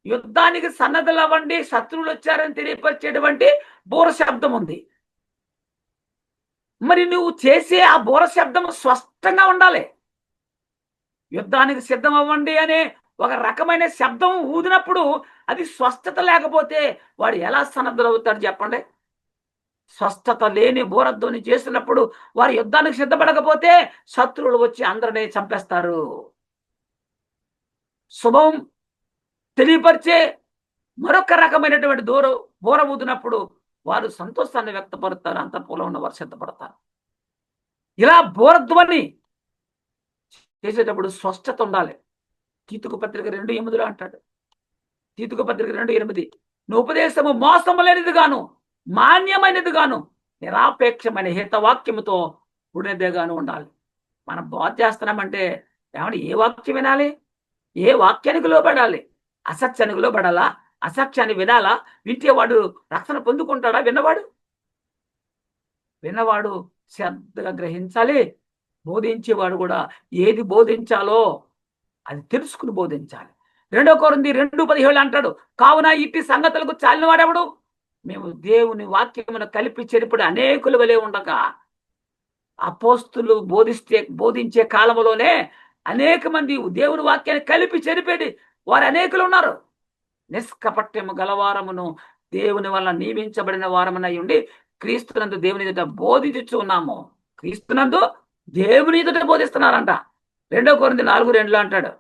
యుద్ధానికి సన్నద్ధులవ్వండి, శత్రువులు వచ్చారని తెలియపరిచేటువంటి బోర శబ్దం ఉంది. మరి నువ్వు చేసే ఆ బోర శబ్దం స్పష్టంగా ఉండాలి. యుద్ధానికి సిద్ధం అవ్వండి అనే ఒక రకమైన శబ్దం ఊదినప్పుడు అది స్వస్థత లేకపోతే వాడు ఎలా సన్నద్ధులవుతాడు చెప్పండి? స్వస్థత లేని బోరధ్వని చేసినప్పుడు వారు యుద్ధానికి సిద్ధపడకపోతే శత్రువులు వచ్చి అందరినీ చంపేస్తారు. శుభం తెలియపరిచే మరొక రకమైనటువంటి బోర ఊదినప్పుడు వారు సంతోషాన్ని వ్యక్తపరుస్తారు, అంతఃపురంలో ఉన్న వారు సిద్ధపడతారు. ఇలా బోరధ్వని చేసేటప్పుడు స్వస్థత ఉండాలి. తీతుకు పత్రిక 2:8 అంటాడు. తీతుకు పత్రిక 2:8 నువ్వు ఉపదేశము మోసము లేనిది గాను మాన్యమైనది గాను నిరాపేక్షమైన హితవాక్యముతో కూడినదే గాను ఉండాలి. మనం బోధ చేస్తున్నామంటే ఏమంటే ఏ వాక్యం వినాలి? ఏ వాక్యానికి లోబడాలి? అసత్యానికి లోబడాలా? అసత్యాన్ని వినాలా? వింటే వాడు రక్షణ పొందుకుంటాడా? విన్నవాడు శ్రద్ధగా గ్రహించాలి. బోధించేవాడు కూడా ఏది బోధించాలో అది తెలుసుకుని బోధించాలి. Korinథీ 2:17 అంటాడు, కావున ఇట్టి సంగతులకు చాలిన వాడెవడు? మేము దేవుని వాక్యమును కలిపి చెరిపడి అనేకుల వలె ఉండగా. అపోస్తులు బోధించే కాలంలోనే అనేక మంది దేవుని వాక్యాన్ని కలిపి చెరిపేది వారు అనేకులు ఉన్నారు. నిష్కపట్యము గలవారమును దేవుని వల్ల నియమించబడిన వారమునై ఉండి క్రీస్తునందు దేవుని ఎదుట బోధించుచు ఉన్నాము. క్రీస్తునందు దేవుని ఎదుట బోధిస్తున్నారంట. 2 Korinథీ 4:2 అంటాడు.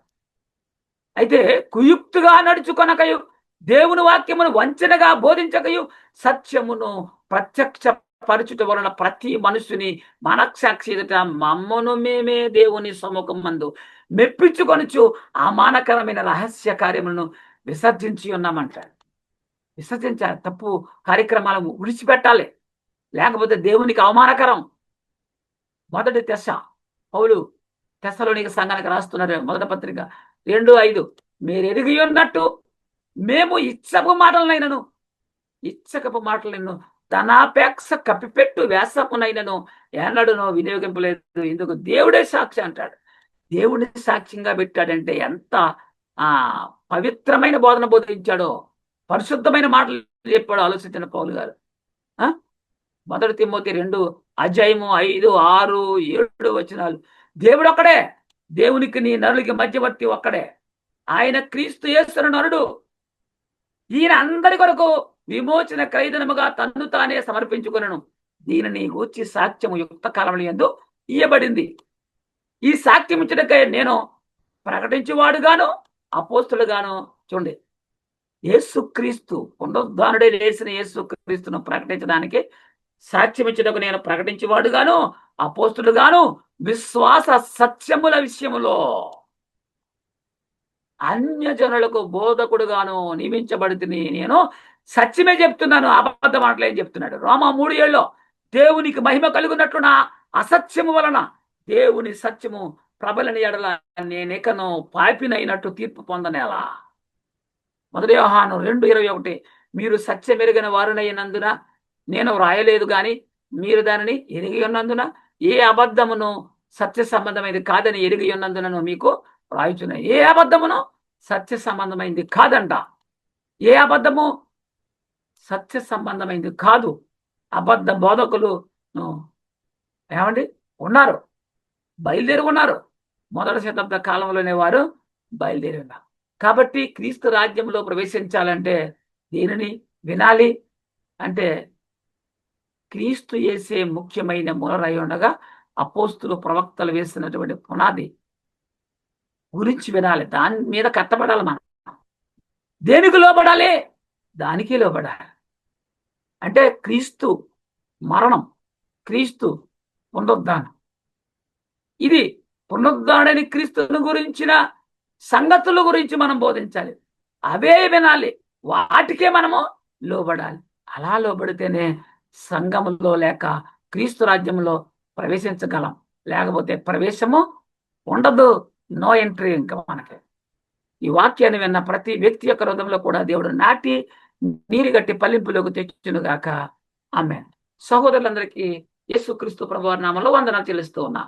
అయితే కుయుక్తుగా నడుచుకొనకయు దేవుని వాక్యమును వంచనగా బోధించకయు సత్యమును ప్రత్యక్ష పరచుట వలన ప్రతి మనుషుని మనస్సాక్షి ఎదుట మమ్మను మేమే దేవుని సముఖం మందు మెప్పించుకొనుచు ఆ మానకరమైన రహస్య కార్యములను విసర్జించి ఉన్నామంటాడు. విసర్జించాలి, తప్పు కార్యక్రమాలను విడిచిపెట్టాలి, లేకపోతే దేవునికి అవమానకరం. మొదటి పౌలు తెస్సలోనిక సంఘానికి రాస్తున్నారు, మొదటి పత్రిక 2:5, మీరు ఎరిగి ఉన్నట్టు మేము ఇచ్చకపు మాటలను ధనాపేక్ష కప్పిపెట్టు వేసమునైనను ఎన్నడూనో వినియోగింపలేదు, ఇందుకు దేవుడే సాక్షి అంటాడు. దేవుడిని సాక్ష్యంగా పెట్టాడంటే ఎంత పవిత్రమైన బోధన బోధించాడో, పరిశుద్ధమైన మాటలు చెప్పాడో ఆలోచించిన పౌలు గారు. మొదటి తిమోతి 2:5, 6, 7 దేవుడు ఒక్కడే, దేవునికి నీ నరులకి మధ్యవర్తి ఒక్కడే, ఆయన క్రీస్తు యేసు నరుడు. ఈయన అందరి కొరకు విమోచన క్రయధనముగా తన్ను తానే సమర్పించుకొనెను. దీనిని గూర్చి సాక్ష్యము యుక్త కాలముల యందు ఇయ్యబడింది. ఈ సాక్ష్యం ఇచ్చటకై నేను ప్రకటించేవాడుగాను అపోస్తులుగాను. చూడండి, యేసుక్రీస్తు పునరుద్ధానుడే లేచిన యేసుక్రీస్తును ప్రకటించడానికి సాక్ష్యం ఇచ్చటకు నేను ప్రకటించేవాడుగాను అపోస్తులుగాను విశ్వాస సత్యముల విషయములో అన్యజనులకు బోధకుడుగాను నియమించబడితిని. నేను సత్యమే చెప్తున్నాను, అబద్ధం మాటలేం చెప్తున్నాడు. రోమా 3:7 దేవునికి మహిమ కలుగునట్లు నా అసత్యము వలన దేవుని సత్యము ప్రబలని ఎడల నేనెకను పాపినైనట్టు తీర్పు పొందనేలా. మొదటి యోహాను 2:21 మీరు సత్యమెరిగిన వారునైనందున నేను వ్రాయలేదు గాని మీరు దానిని ఎరిగి ఉన్నందున ఏ అబద్ధమును సత్య సంబంధమైనది కాదని ఎరిగి ఉన్నందునను మీకు రాయుచున్నాయి. ఏ అబద్ధమును సత్య సంబంధమైంది కాదంట. ఏ అబద్ధము సత్య సంబంధమైంది కాదు. అబద్ధ బోధకులు ఏమండి ఉన్నారు, బయలుదేరి ఉన్నారు. మొదటి శతాబ్ద కాలంలోనే వారు బయలుదేరి ఉన్నారు. కాబట్టి క్రీస్తు రాజ్యంలో ప్రవేశించాలంటే దీనిని వినాలి. అంటే క్రీస్తు యేసే ముఖ్యమైన మూలరై ఉండగా అపోస్తులు ప్రవక్తలు వేసినటువంటి పునాది గురించి వినాలి, దాని మీద కట్టబడాలి. మనం దేనికి లోబడాలి? దానికి లోబడాలి. అంటే క్రీస్తు మరణం, క్రీస్తు పునరుద్ధానం, ఇది పునరుద్ధానని క్రీస్తుని గురించిన సంగతుల గురించి మనం బోధించాలి, అవే వినాలి, వాటికే మనము లోబడాలి. అలా లోబడితేనే సంఘములో లేక క్రీస్తు రాజ్యంలో ప్రవేశించగలం. లేకపోతే ప్రవేశము ఉండదు, నో ఎంట్రీ. ఇంకా మనకి ఈ వాక్యాన్ని విన్న ప్రతి వ్యక్తి యొక్క హృదయంలో కూడా దేవుడు నాటి నీరు గట్టి పల్లింపులోకి తెచ్చునుగాక. ఆమేన్. సహోదరులందరికీ యేసుక్రీస్తు ప్రభువారి నామములో వందనాలు చెల్లిస్తూ ఉన్నా.